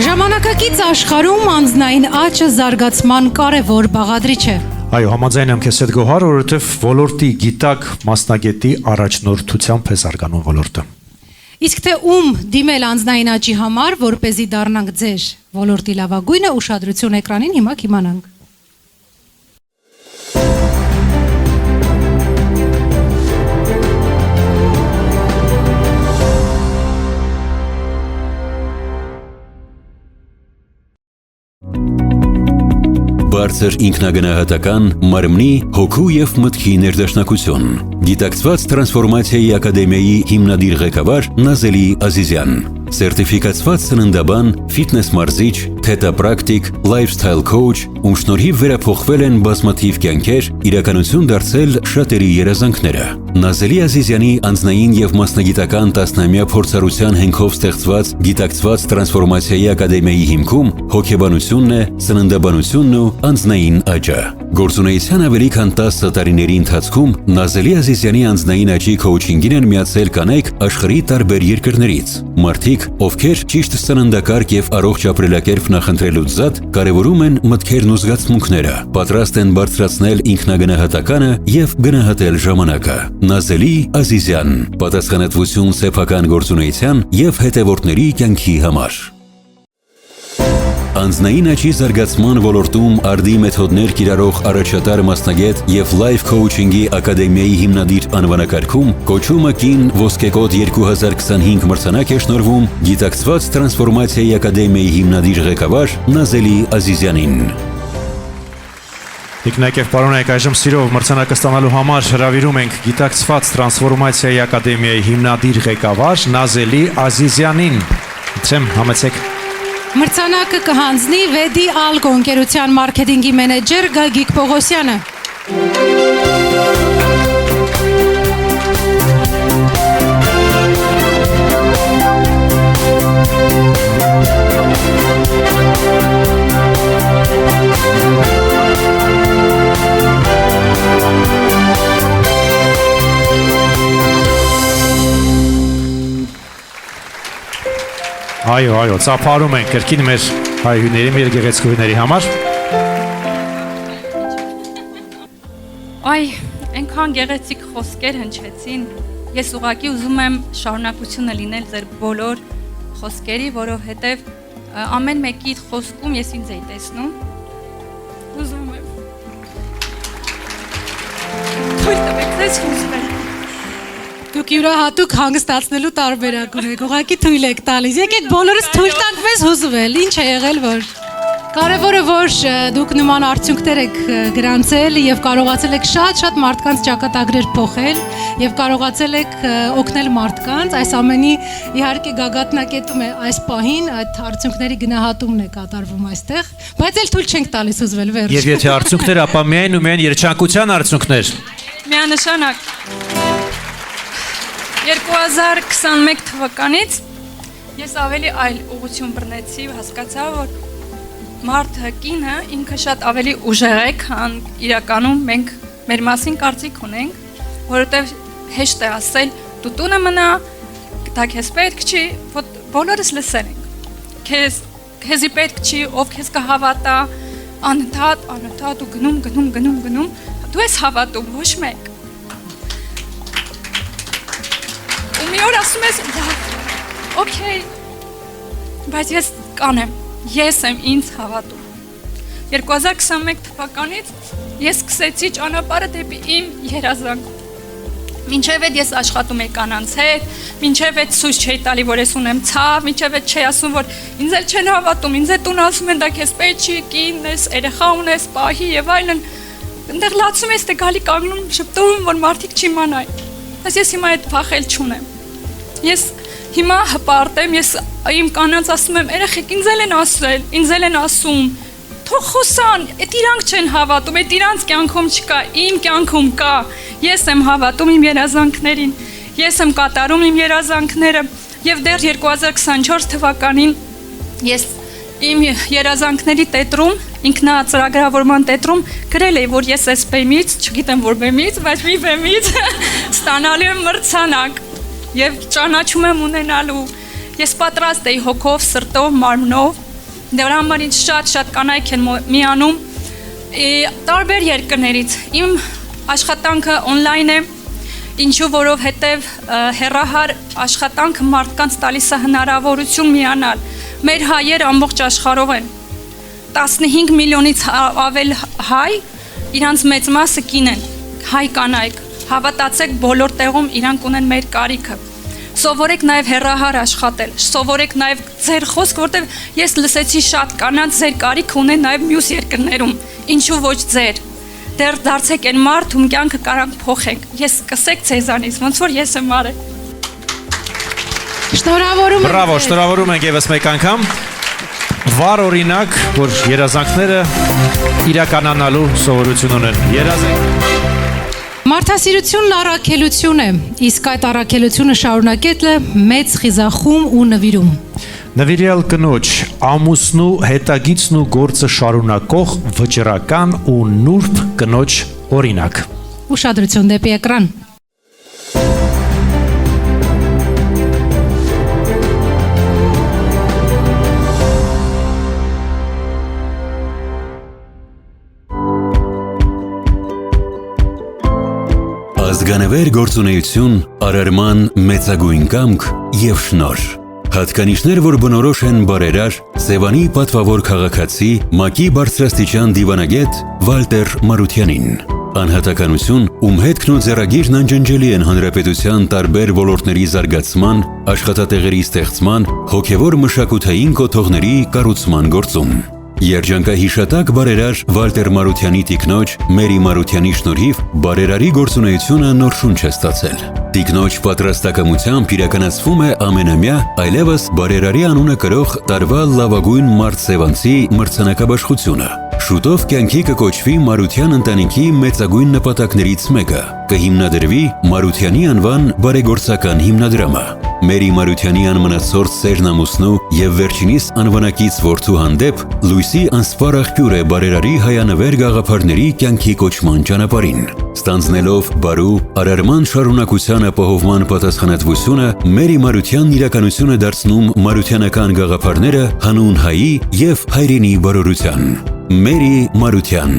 Ժամանակակից աշխարհում անձնային աճը զարգացման կարևոր բաղադրիչ է։ Այո, համաձայն եմ քեզ հետ Գոհար, որովհետև ոլորտի գիտակ մասնագետի առաջնորդությամբ է զարգանում ոլորտը։ Իսկ թե ում դիմել անձնային աճի համար, որպեսզի դառնանք ձեր ոլորտի լավագույնը, ուշադրություն էկրանին հիմա կիմանանք։ Բարձր ինքնագնահատական, մարմնի, հոգու և մտքի ներդաշնակություն։ Գիտակցված տրանսֆորմացիայի ակադեմիայի հիմնադիր ղեկավար Նազելի Ազիզյան։ Սերտիֆիկացված սննդաբան, ֆիթնես մարզիչ, թետապրակտիկ, լայֆսթայլ քոուչ, ում շնորհիվ վերափոխվել են բազմաթիվ կյանքեր, իրականություն դարձել շատերի երազանքները։ Նազելի Ազիզյանի անձնային և մասնագիտական տասնամյա փորձառության հենքով ստեղծված գիտակցված տրանսֆորմացիայի ակադեմիայի հիմքում հոգեբանությունն է, սննդաբանությունն ու անձնային աճը։ Գործունեության ավելի քան 10 տարիների ընթացքում Նազելի Ազիզյանի անձնային աճի քոուչինգին են միացել կանայք աշխարհի տարբեր երկրներից։ Մարդիկ, ովքեր ճիշտ սննդակարգ և առողջ ապրելակերպ նախընտրելուց զատ կարևորում են մտքերն ու զգացմունքները, պատրաստ են բարձրացնել ինքնագնահատականը և գնահատել ժամանակը։ Նազելի Ազիզյան, պատասխանատվություն սեփական գործունեության և հետևորդների կյանքի համար։ Անձնային աճի զարգացման ոլորտում արդի մեթոդներ կիրառող առաջատար մասնագետ և լայֆ քոուչինգի ակադեմիայի հիմնադիր անվանակարգում կոչումը կին ոսկեկոդ 2025 մրցանակ է շնորհվում գիտակցված տրանսֆորմացիայի ակադեմիայի հիմնադիր ղեկավար Նազելի Ազիզյանին։ Տիկնայք և պարոնայք, այժմ սիրով մրցանակը ստանալու համար հրավիրում ենք գիտակցված տրանսֆորմացիայի ակադեմիայի հիմնադիր ղեկավար Նազելի Ազիզյանին։ Իցեմ, համեցեք։ Մրցանակը կհանձնի Վեդի Ալգո ընկերության մարքեթինգի մենեջեր Գագիկ Պողոսյանը։ Այո, ծափարում ենք կրկին մեր հայհույների, մեր գեղեցկուհիների համար։ Այ, այնքան գեղեցիկ խոսքեր հնչեցին, ես ուղղակի ուզում եմ շարունակությունը լինել ձեր բոլոր խոսքերի, որովհետև ամեն մեկի խոսքում ես ինձ էի տեսնում։ Ուզում եմ։ Թույլ տվեք ձեզ խոսել։ Դուք յուրահատուկ հանգստացնելու տարբերակ ունեք, ուղղակի թույլ եք տալիս։ Եկեք բոլորս թույլ տանք մեզ հուզվել, ինչ է եղել, որ կարևորը որ դուք նման արդյունքներ եք գրանցել եւ կարողացել եք շատ մարդկանց ճակատագրեր փոխել եւ կարողացել եք օգնել մարդկանց, այս ամենի իհարկե գագաթնակետում է այս պահին, այդ արդյունքների գնահատումն է կատարվում այստեղ, բայց էլ թույլ չենք տալիս հուզվել վերջ։ Եվ եթե արդյունքներ, ապա միայն ու միայն երջանկության արդյունքներ։ Միանշանակ 2021 թվականից ես ավելի այլ ուղղություն բռնեցի, հասկացա, որ մարդը, կինը ինքը շատ ավելի ուժեղ է, քան իրականում մենք մեր մասին կարծիք ունենք, որովհետև հեշտ է ասել, դու տունը մնա, դա քեզ պետք չի, բոլորս լսել ենք։ Քեզի պետք չի, ով քեզ կհավատա, անընդհատ ու գնում, դու ես հավատում, ոչ մեկ։ Ու մի օր ասում ես, օքեյ, բայց ես կանեմ, ես եմ ինձ հավատում։ 2021 թվականից ես սկսեցի ճանապարհը դեպի իմ երազանք։ Մինչև այդ ես աշխատում եի կանանց հետ, մինչև այդ ցույց չէի տալի, որ ես ունեմ ցավ, մինչև այդ չէի ասում, որ ինձ էլ չեն հավատում, ինձ էլ տուն ասում են, դա քեզ պետք չի, կին ես, երեխա ունես, պահի եւ այլն։ Այնտեղ լացում ես, դե գալի կանգնում, շփտում, որ մարդիկ չիմանային։ Բայց ես հիմա այդ փախել չունեմ։ Ես հիմա հպարտ եմ, ես իմ կանանց ասում եմ, երեխեք ինձ էլ են ասել, ինձ էլ են ասում, թող խոսան, այդ իրանք չեն հավատում, այդ իրանք կյանքում չկա, իմ կյանքում կա։ Ես եմ հավատում իմ երազանքներին, ես եմ կատարում իմ երազանքները եւ դեռ 2024 թվականին ես իմ երազանքների տետրում, ինքնածրագրավորման տետրում գրել էի, որ ես այս բեմից, չգիտեմ որ բեմից, բայց մի բեմից ստանալու եմ մրցանակ եւ ճանաչում եմ ունենալու։ Ես պատրաստ էի հոգով, սրտով, մարմնով։ Դրա համար ինձ շատ կանայք են միանում տարբեր երկրներից։ Իմ աշխատանքը on-line է, ինչու որովհետև հեռահար աշխատանքը մարդկանց տալիս է հնարավորություն միանալ։ Մեր հայեր ամբողջ աշխարհով են։ 15 միլիոնից ավել հայ, իրանց մեծ մասը կին են, հայ կանայք։ Հավատացեք, բոլոր տեղում իրանք ունեն մեր կարիքը։ Սովորեք նաև հեռահար աշխատել, սովորեք նաև ձեր խոսք, որտեղ ես լսեցի շատ կանանց ձեր կարիք ունեն նաև մյուս երկրներում, ինչու ոչ ձեր։ Դեռ դարձեք այն մարդ, ում կյանքը կարանք փոխենք։ Ես կսեք ցեզանից, ոնց որ ես եմ արել։ Շնորհավորում եմ։ Բրավո, շնորհավորում ենք եւս մեկ անգամ։ Վառ օրինակ, որ երազանքները իրականանալու սովորություն ունեն։ Երազենք։ Մարդասիրությունն առաքելություն է, իսկ այդ առաքելությունը շարունակելը մեծ խիզախում ու նվիրում։ Նվիրյալ կնոջ, ամուսնու հետագիծն ու գործը շարունակող վճռական ու նուրբ կնոջ օրինակ։ Ուշադրություն դեպի էկրան։ Ազգանվեր գործունեություն, արարման մեծագույն կամք եւ շնորհ։ Հատկանիշներ, որ բնորոշ են բարերար, Սևանի պատվավոր քաղաքացի, ՄԱԿ-ի բարձրաստիճան դիվանագետ Վալտեր Մարությանին։ Անհատականություն, ում հետքն ու ձեռագիրն անջնջելի են հանրապետության տարբեր ոլորտների զարգացման, աշխատատեղերի ստեղծման, հոգևոր մշակութային կոթողների կառուցման գործում։ Երջանկահիշատակ բարերար Վալտեր Մարությանի տիկնոջ Մերի Մարությանի շնորհիվ բարերարի գործունեությունը նոր շունչ է ստացել։ Տիկնոջ պատրաստակամությամբ իրականացվում է ամենամյա, այլևս բարերարի անունը կրող տարվա լավագույն մարդ սևանցի մրցանակաբաշխությունը։ Շուտով կյանքի կկոչվի Մարության ընտանիքի մեծագույն նպատակներից մեկը՝ կհիմնադրվի Մարությանի անվան բարեգործական հիմնադրամը։ Մերի Մարությանի անմնացորդ սերն ամուսնու եւ վերջինիս անվանակից որդու հանդեպ լույսի անսպառ աղբյուր է բարերարի հայանվեր գաղափարների կյանքի կոչման ճանապարհին։ Ստանձնելով բարու արարման շարունակության ապահովման պատասխանատվությունը, Մերի Մարությանն իրականություն է դարձնում մարությանական գաղափարները հանուն հայի եւ հայրենի բարօրության։ Մերի Մարության,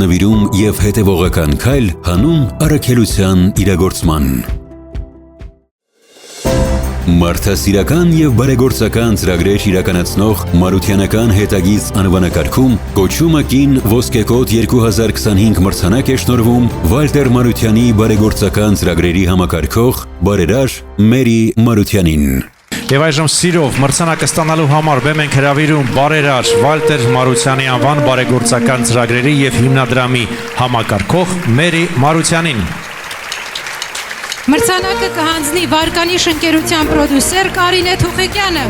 նվիրում եւ հետեւողական քայլ հանուն առաքելության իրագործման։ Մարդասիրական եւ բարեգործական ծրագրեր իրականացնող Մարությանական հետագիծ անվանակարգում կոչումը կին ոսկեկոտ 2025 մրցանակ է շնորհվում Վալտեր Մարությանի բարեգործական ծրագրերի համակարգող բարերար Մերի Մարությանին։ Եվ այժմ սիրով մրցանակը ստանալու համար բեմ ենք հրավիրում բարերար Վալտեր Մարությանի անվան բարեգործական ծրագրերի եւ հիմնադրամի համակարգող Մերի Մարությանին։ Մրցանակը կհանձնի Վարկանիշ ընկերության պրոդյուսեր Կարինե Թուխիկյանը։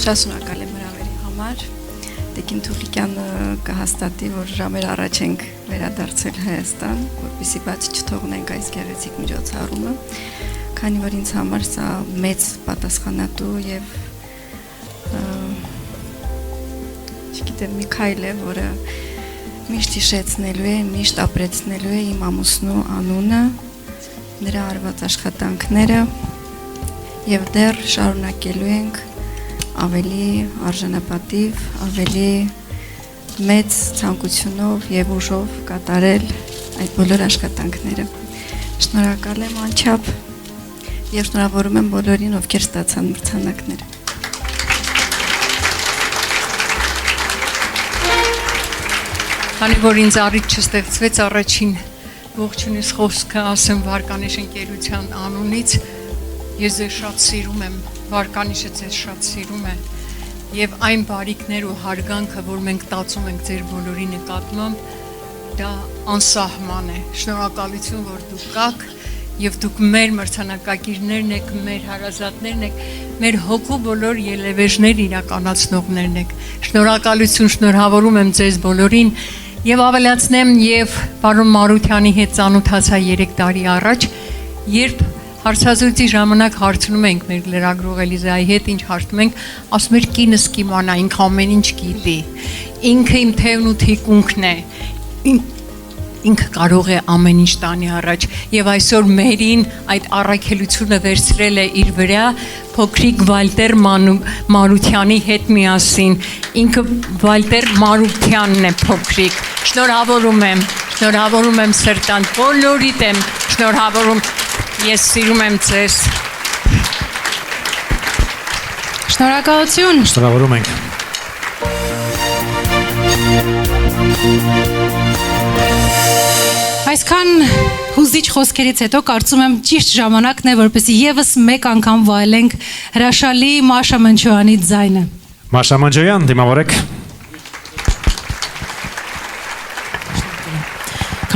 Շատ շնորհակալ եմ հրավերի համար։ Տիկին Թուխիկյանը կհաստատի, որ ժամեր առաջ ենք վերադարձել Հայաստան, որպեսզի բաց չթողնենք այս գեղեցիկ միջոցառումը, քանի որ ինձ համար սա մեծ պատասխանատու եւ չգիտեմ մի քայլ է, որը միշտ հիշեցնելու է, միշտ ապրեցնելու է իմ ամուսնու անունը, նրա արված աշխատանքները եւ դեռ շարունակելու ենք ավելի արժանապատիվ, ավելի մեծ ցանկությունով եւ ուժով կատարել այդ բոլոր աշխատանքները։ Շնորհակալ եմ անչափ եւ շնորհավորում եմ բոլորին, ովքեր ստացան մրցանակները։ Քանի որ ինձ առիթ չստեղծվեց առաջին ողջունիս խոսքը ասեմ Վարկանիշ ընկերության անունից, ես ձեզ շատ սիրում եմ, Վարկանիշը ձեզ շատ սիրում է եւ այն բարիքներ ու հարգանքը, որ մենք տածում ենք ձեր բոլորի նկատմամբ, դա անսահման է։ Շնորհակալություն, որ դուք կաք եւ դուք մեր մրցանակակիրներն եք, մեր հարազատներն եք, մեր հոգու բոլոր ելևէջներ իրականացնողներն եք։ Շնորհակալություն, շնորհավորում եմ ձեզ բոլորին եւ ավելացնեմ եւ պարոն Մարությանի հետ ծանոթացա 3 տարի առաջ, երբ հարցազրույցի ժամանակ հարցնում ենք մեր լրագրող Էլիզայի հետ, ինչ հարցնում ենք, ասում էր կինս կիմանա, ինքը ամեն ինչ գիտի, ինքը իմ թևն ու թիկունքն է, ինքը կարող է ամեն ինչ տանի առաջ եւ այսօր մերին այդ առաքելությունը վերցրել է իր վրա փոքրիկ Վալտեր Մարությանի հետ միասին, ինքը Վալտեր Մարությանն է փոքրիկ, շնորհավորում եմ սրտան, բոլորիդ եմ շնորհավորում, ես սիրում եմ ձեզ։ Շնորհակալություն։ Շնորհավորում ենք։ Այսքան հուզիչ խոսքերից հետո կարծում եմ ճիշտ ժամանակն է, որպեսզի եւս մեկ անգամ վայելենք հրաշալի Մաշա Մնչոյանի ձայնը։ Մաշա Մնչոյան, դիմավորեք։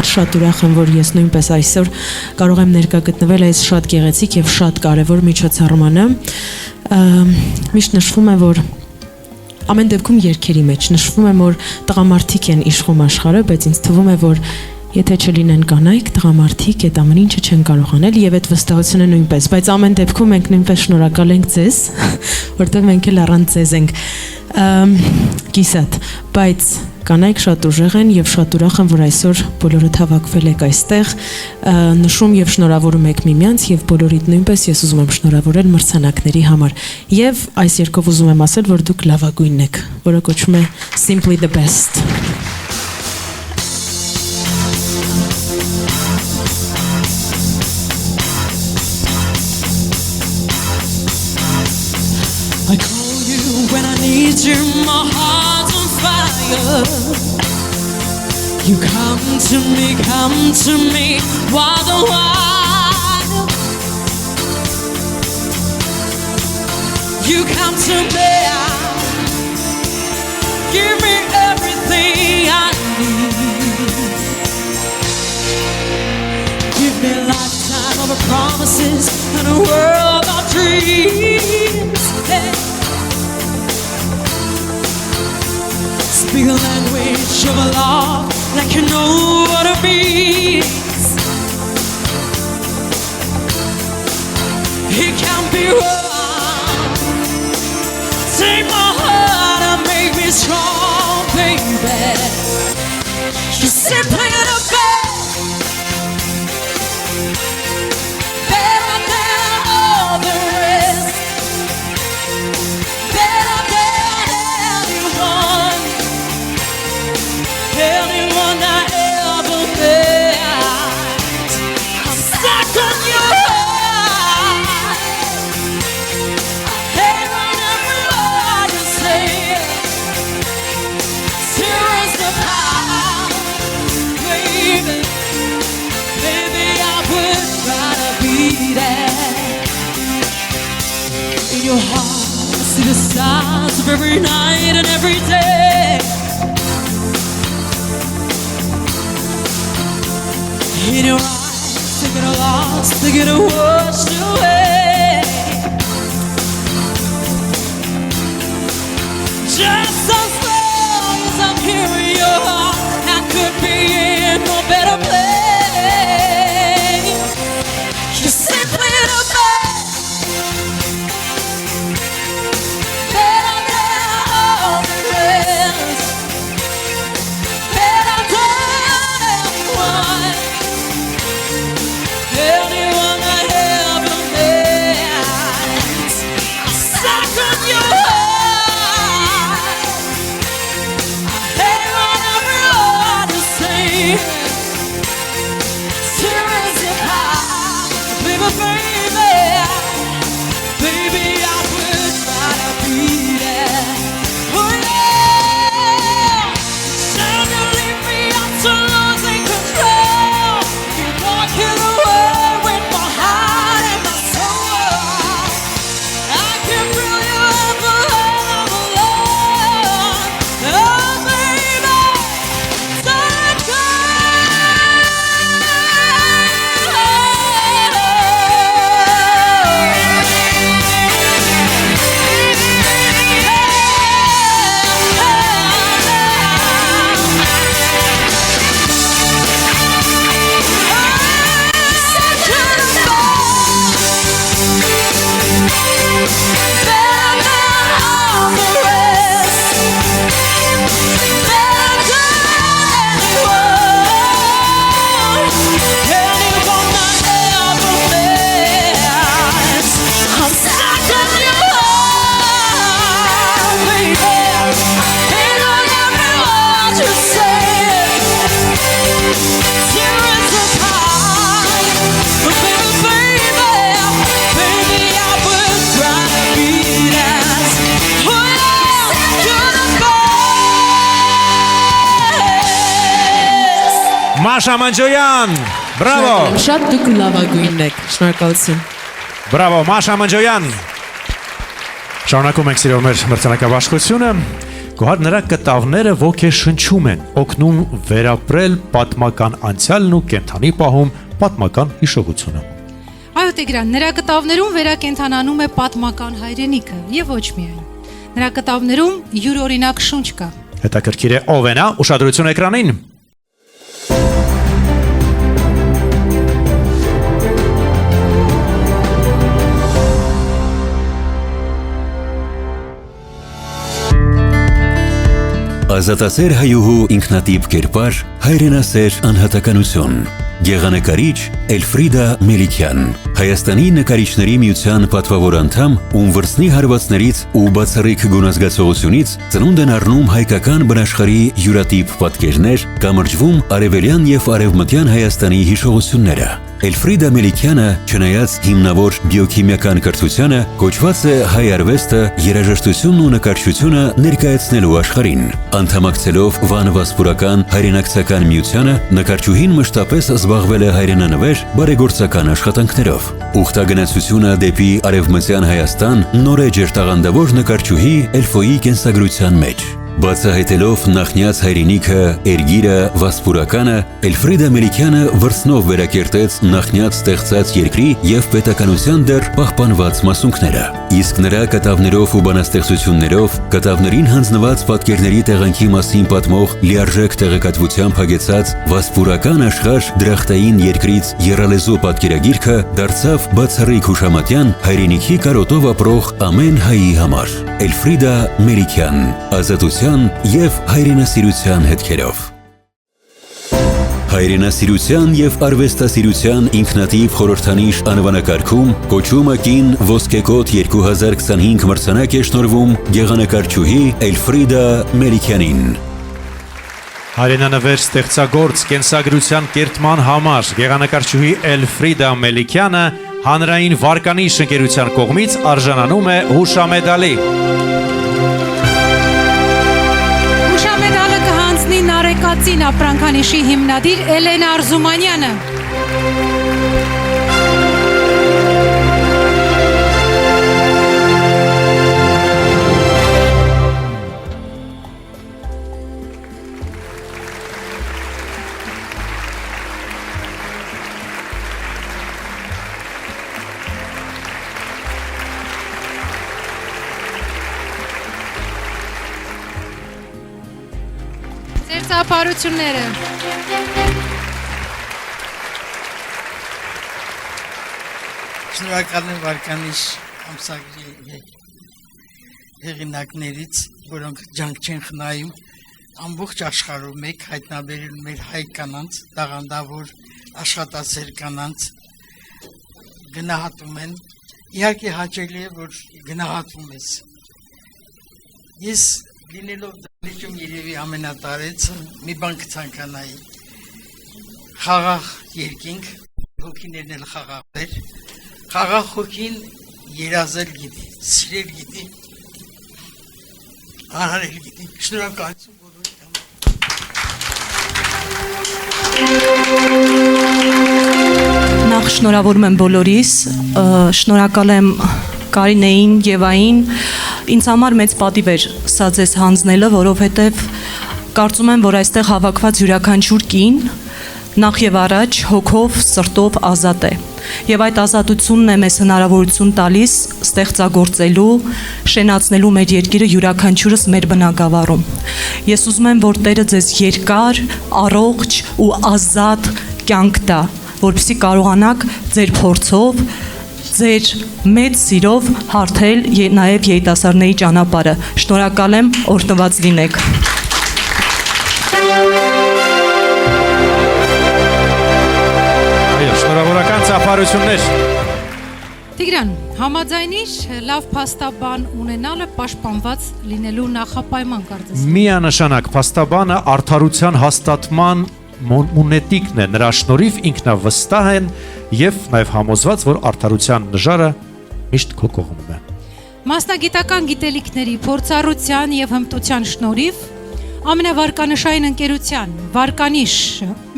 Շատ ուրախ եմ, որ ես նույնպես այսօր կարող եմ ներկա գտնվել այս շատ գեղեցիկ եւ շատ կարեւոր միջոցառմանը։ Միշտ նշվում է, որ ամեն դեպքում երկերի մեջ նշվում է, որ տղամարդիկ են իշխում աշխարհը, բայց ինձ թվում է, որ եթե չլինեն կանայք, տղամարդիկ այդ ամեն ինչը չեն կարող անել եւ այդ վստահությունը նույնպես, բայց ամեն դեպքում մենք նույնպես շնորհակալ ենք ձեզ, որտեղ մենք էլ առանց ձեզ ենք կիսատ, բայց կանայք շատ ուժեղ են եւ շատ ուրախ եմ, որ այսօր բոլորդ հավաքվել եք այստեղ, նշում եւ շնորհավորում եք միմյանց եւ բոլորիդ նույնպես ես ուզում եմ շնորհավորել մրցանակների համար եւ այս երկով ուզում եմ ասել, որ դուք լավագույնն եք, որը կոչվում է Simply the Best. I call you when I need you, my heart's on fire. You come to me, while the while. You come to me, give me everything I need. Give me a lifetime of promises and a world of dreams. Speak a language of love like you know what it means. It can't be wrong. Take my heart and make me strong, baby. You're simply the best, better than all the rest. Anyone I ever met, I'm stuck on your heart. I hate when every word you say tears the power, baby. Baby, I would rather be there. In your heart, I see the stars of every night and every day. In your eyes, they get lost, they get washed away. Just as long as I'm here in your heart, I could be in no better place. You're simply the best, better than all the rest, better than anyone. Anyone I ever met. Մաշա Մանջոյան։ Բրավո։ Շատ դուք լավագույնն եք։ Շնորհակալություն։ Բրավո, Մաշա Մանջոյան։ Շարունակում ենք սիրով մեր մրցանակաբաշխությունը։ Գոհար նրա կտավները ոգեշնչում են, օգնում վերապրել պատմական անցյալն ու կենթանի պահում պատմական հիշողությունը։ Այո Տիգրան, նրա կտավներում վերակենդանանում է պատմական հայրենիքը եւ ոչ միայն։ Նրա կտավներում յուրօրինակ շունչ կա։ Հետաքրքիր է ով է նա, ուշադրություն էկրանին։ Ազատասեր հայուհու ինքնատիպ կերպար, հայրենասեր անհատականություն, գեղանկարիչ Էլֆրիդա Մելիքյան, Հայաստանի նկարիչների միության պատվավոր անդամ, ում վրձնի հարվածներից ու բացառիկ գունազգացողությունից ծնունդ են առնում հայկական բնաշխարհի յուրատիպ պատկերներ, կամրջվում արևելյան եւ արևմտյան Հայաստանի հիշողությունները։ Էլֆրիդա Մելիքյանը, չնայած հիմնավոր բիոքիմիական կրթությանը, կոչված է հայ արվեստը, երաժշտությունն ու նկարչությունը ներկայացնելու աշխարհին։ Անդամակցելով Վան Վասպուրական հայրենակցական միությանը, նկարչուհին մշտապես զբաղվել է հայրենանվեր բարեգործական աշխատանքներով։ Ուխտագնացությունը դեպի արևմտյան Հայաստան նորեջ էր տաղանդավոր նկարչուհի Էլֆոյի կենսագրության մեջ։ Բացահայտելով նախնյաց հայրենիքը Էրգիրը Վասպուրականը, Էլֆրիդա Մելիքյանը վրձնով վերակերտեց նախնյաց ստեղծած երկրի եւ պետականության դեռ պահպանված մասունքները։ Իսկ նրա կտավներով ու բանաստեղծություններով կտավներին հանձնված պատկերների տեղանքի մասին պատմող լիարժեք տեղեկատվությամբ հագեցած Վասպուրական աշխարհ դրախտային երկրից եռալեզու պատկերագիրքը դարձավ բացառիկ հուշամատյան հայրենիքի կարոտով ապրող ամեն հայի համար։ Էլֆրիդա Մելիքյան, ազատության եւ հայրենասիրության հետքերով։ Հայրենասիրության եւ արվեստասիրության ինքնատիպ խորհրդանիշ անվանակարգում կոչումը կին ոսկեկոտ 2025 մրցանակ է շնորհվում գեղանկարչուհի Էլֆրիդա Մելիքյանին։ Հայրենանվեր ստեղծագործ կենսագրության կերտման համար գեղանկարչուհի Էլֆրիդա Մելիքյանը հանրային վարկանիշ ընկերության կողմից արժանանում է հուշամեդալի։ Հուշամեդալը կհանձնի Նարեկացին ապրանքանիշի հիմնադիր Էլենա Արզումանյանը։ Ծափարությունները։ Շնորհակալ եմ վարկանիշ ամսագրի հեղինակներից, որոնք ջանք չեն խնայում ամբողջ աշխարհում եք հայտնաբերել մեր հայ կանանց, տաղանդավոր աշխատասեր կանանց գնահատում են։ Իհարկե հաճելի է, որ գնահատվում ես։ Ես լինելով դալիճում երևի ամենատարեցը մի բան կցանկանայի խաղաղ երկինք, հոգիներն էլ խաղաղներ, խաղաղ հոգին երազել գիտի, սիրել գիտի, արարել գիտի, շնորհակալություն բոլորին։ Նախ շնորհավորում եմ բոլորիս, շնորհակալ եմ Կարինեին, Եվային, ինձ համար մեծ պատիվ էր սա ձեզ հանձնելը, որովհետև կարծում եմ, որ այստեղ հավաքված յուրաքանչյուր կին նախ եւ առաջ հոգով, սրտով ազատ է։ Եվ այդ ազատությունն է մեզ հնարավորություն տալիս ստեղծագործելու, շենացնելու մեր երկիրը յուրաքանչյուրս մեր բնակավարում։ Ես ուզում եմ, որ Տերը ձեզ երկար, առողջ ու ազատ կյանք տա, որպեսզի կարողանաք ձեր փորձով, ձեր մեծ սիրով հարթել նաև երիտասարդների ճանապարհը։ Շնորհակալ եմ, օրհնված լինեք։ Շնորհավորական ծափարություններ։ Տիգրան, համաձայնիր լավ փաստաբան ունենալը պաշտպանված լինելու նախապայման կարծես։ Միանշանակ փաստաբանը արդարության հաստատման մոնետիկն է, նրա շնորհիվ ինքնավստահ են եւ նաեւ համոզված, որ արդարության նժարը միշտ քո կողմում է։ Մասնագիտական գիտելիքների, փորձառության եւ հմտության շնորհիվ ամենավարկանշային ընկերության վարկանիշ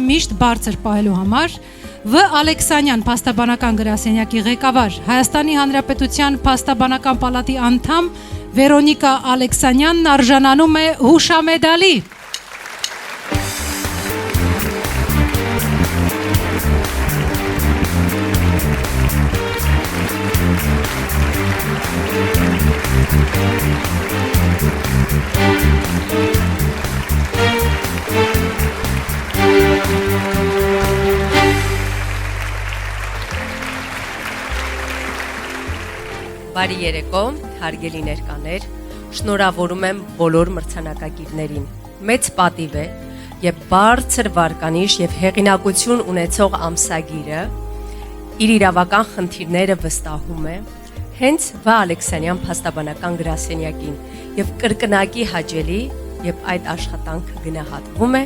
միշտ բարձր պահելու համար V. Ալեքսանյան փաստաբանական գրասենյակի ղեկավար, Հայաստանի Հանրապետության փաստաբանական պալատի անդամ Վերոնիկա Ալեքսանյանն արժանանում է հուշամեդալի։ Բարի երեկո, հարգելի ներկաներ, շնորհավորում եմ բոլոր մրցանակակիրներին։ Մեծ պատիվ է եւ բարձր վարկանիշ եւ հեղինակություն ունեցող ամսագիրը իր իրավական խնդիրները վստահում է հենց Վ. Ալեքսանյան փաստաբանական գրասենյակին եւ կրկնակի հաճելի եւ այդ աշխատանքը գնահատվում է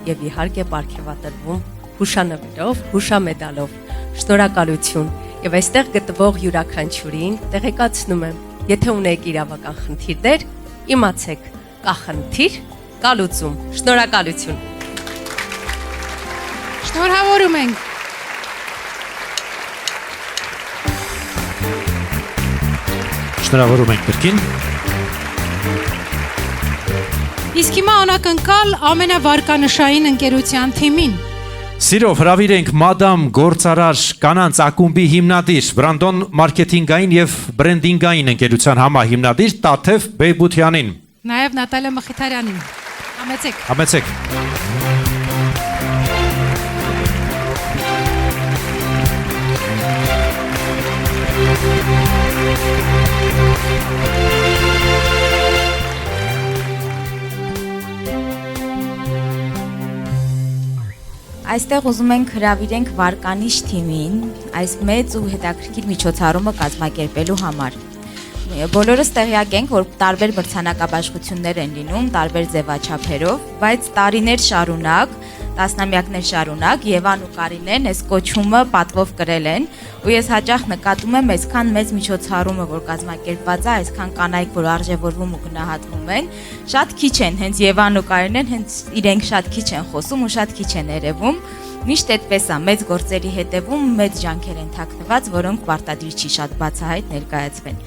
եւ իհարկե ապարգևատրվում հուշանվերով, հուշամեդալով։ Շնորհակալություն։ Եվ այստեղ գտնվող յուրաքանչյուրին տեղեկացնում եմ, եթե ունեք իրավական խնդիրներ, իմացեք, կա խնդիր, կա լուծում։ Շնորհակալություն։ Շնորհավորում ենք։ Շնորհավորում ենք կրկին։ Իսկ հիմա անակնկալ ամենավարկանշային ընկերության թիմին։ Սիրով հրավիրենք մադամ գործարար կանանց ակումբի հիմնադիր, բրանդոն մարքեթինգային եւ բրենդինգային ընկերության համահիմնադիր Տաթև Բեյբությանին։ Նաև Նատալիա Մխիթարյանին։ Համեցեք։ Համեցեք։ Այստեղ ուզում ենք հրավիրենք վարկանիշ թիմին այս մեծ ու հետաքրքիր միջոցառումը կազմակերպելու համար։ Բոլորս տեղյակ ենք, որ տարբեր մրցանակաբաշխություններ են լինում, տարբեր ձևաչափերով, բայց տարիներ շարունակ, տասնամյակներ շարունակ Եվան ու Կարինեն այս կոչումը պատվով կրել են, ու ես հաճախ նկատում եմ այսքան մեծ միջոցառումը, որ կազմակերպված է, այսքան կանայք, որ արժևորվում ու գնահատվում են, շատ քիչ են, հենց Եվան ու Կարինեն հենց իրենք շատ քիչ են խոսում ու շատ քիչ են երևում։ Միշտ այդպես է, մեծ գործերի հետևում մեծ ջանքեր են թաքնված, որոնք պարտադիր չի շատ բացահայտ ներկայացվեն։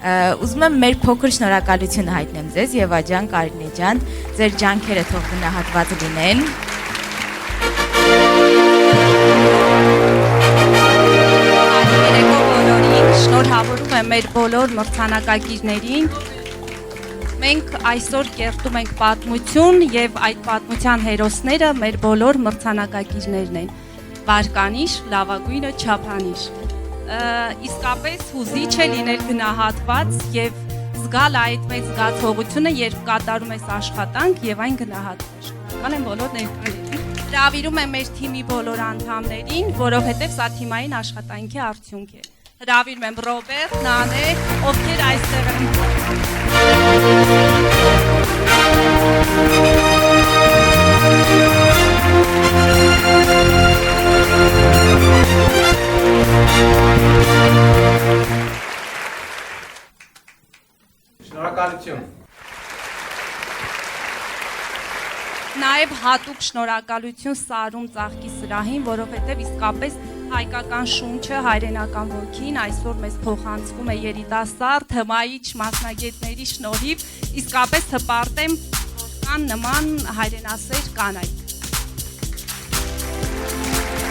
Ուզում եմ մեր փոքր շնորհակալությունը հայտնեմ ձեզ, Եվա ջան, Կարինե ջան, ձեր ջանքերը թող գնահատված լինեն։ Երեկո բոլորին, շնորհավորում եմ մեր բոլոր մրցանակակիրներին։ Մենք այսօր կերտում ենք պատմություն եւ այդ պատմության հերոսները մեր բոլոր մրցանակակիրներն են։ Վարկանիշ, լավագույնը չափանիշ։ Իսկապես հուզիչ է լինել գնահատված եւ զգալ այդ մեծ զգացողությունը, երբ կատարում ես աշխատանք եւ այն գնահատվում։ Շնորհակալ եմ բոլոր ներկաներին։ Հրավիրում եմ մեր թիմի բոլոր անդամներին, որովհետեւ սա թիմային աշխատանքի արդյունք է։ Հրավիրում եմ Ռոբերտ, Նանե, ովքեր այստեղ Շնորհակալություն։ Նաև հատուկ շնորհակալություն Սարում ծաղկի սրահին, որովհետև իսկապես հայկական շունչը, հայրենական ոգին այսօր մեզ փոխանցվում է երիտասարդ, հմայիչ մասնագետների շնորհիվ, իսկապես հպարտ եմ, որ կան նման հայրենասեր կանայք։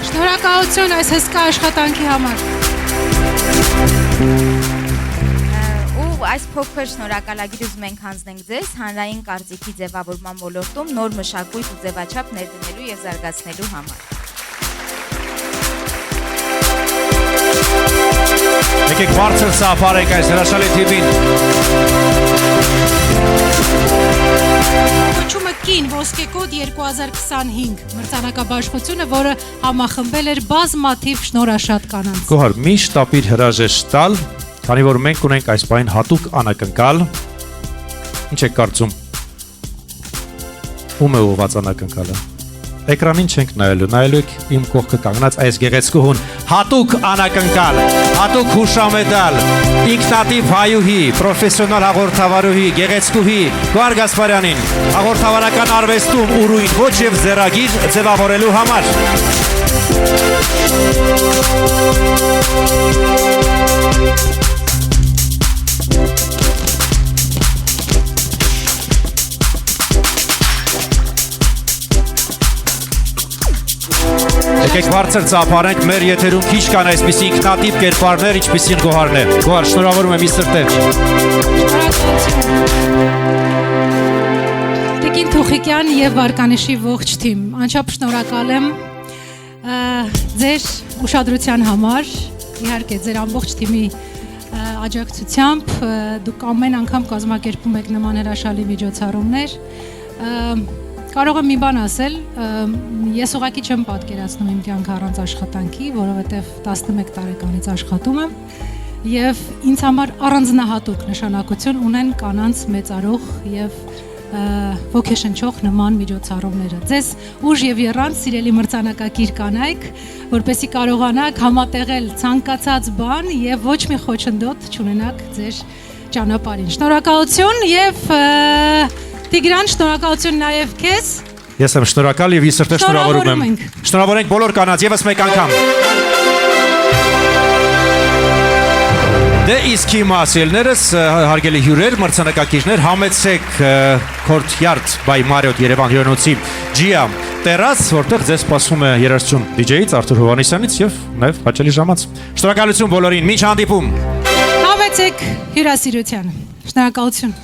Շնորհակալություն այս հսկա աշխատանքի համար։ Այս փոքր շնորհակալագիր ուզում ենք հանձնենք ձեզ հանրային կարծիքի ձևավորման ոլորտում նոր մշակույթ ու ձևաչափ ներդնելու եւ զարգացնելու համար։ Եկեք բարձր սափարեք այս հրաշալի թիմին։ Կոչումը կին ոսկեկոդ 2025 մրցանակաբաշխությունը, որը համախմբել էր բազմաթիվ շնորհաշատ կանանց։ Գոհար, միշտ ապիր հրաժեշտ տալ, քանի որ մենք ունենք այս պահին հատուկ անակնկալ։ Ինչ եք կարծում։ Ում է ուղղված անակնկալը։ Էկրանին չենք նայելու եք իմ կողքը կանգնած այս գեղեցկուհուն հատուկ անակնկալ, հատուկ հուշամեդալ, ինքնատիպ հայուհի, պրոֆեսիոնալ հաղորդավարուհի, գեղեցկուհի Գոհար Գասպարյանին հաղորդավարական արվեստում ուրույն ոչ եւ ձեռագիր ձևավորելու համար։ Եկեք բարձր ծափարենք, մեր եթերում քիչ կան այսպիսի ինքնատիպ կերպարներ, ինչպիսին Գոհարն է։ Գոհար, շնորհավորում եմ ի սրտե։ Տիկին Թուխիկյան եւ Վարկանիշի ողջ թիմ, անչափ շնորհակալ եմ ձեր ուշադրության համար, իհարկե ձեր ամբողջ թիմի աջակցությամբ, դուք ամեն անգամ կազմակերպում եք նման հրաշալի միջոցառումներ։ Կարող եմ մի բան ասել, ես ուղղակի չեմ պատկերացնում իմ կյանքը առանց աշխատանքի, որովհետև 11 տարեկանից աշխատում եմ եւ ինձ համար առանձնահատուկ նշանակություն ունեն կանանց մեծարող եւ ոգեշնչող նման միջոցառումները։ Ձեզ ուժ եւ եռանց սիրելի մրցանակակիր կանայք, որպեսզի կարողանաք համատեղել ցանկացած բան եւ ոչ մի խոչընդոտ չունենաք ձեր ճանապարհին։ Շնորհակալություն եւ Տիգրան, շնորհակալություն նաև քեզ։ Ես եմ շնորհակալ եւ ի սրտե շնորհավորում եմ։ Շնորհավորենք բոլոր կանանց եւս մեկ անգամ։ Դե իսկ իմ ասելներս հարգելի հյուրեր, մրցանակակիրներ, համեցեք Courtyard by Marriott Երևան հյուրանոցի Gia տերաս, որտեղ ձեզ սպասում է երաժշտություն DJ-ից Արթուր Հովհաննիսյանից եւ նաեւ հաճելի ժամանց։ Շնորհակալություն բոլորին, մինչ հանդիպում։ Համեցեք հյուրասիրությանը։ Շնորհակալություն։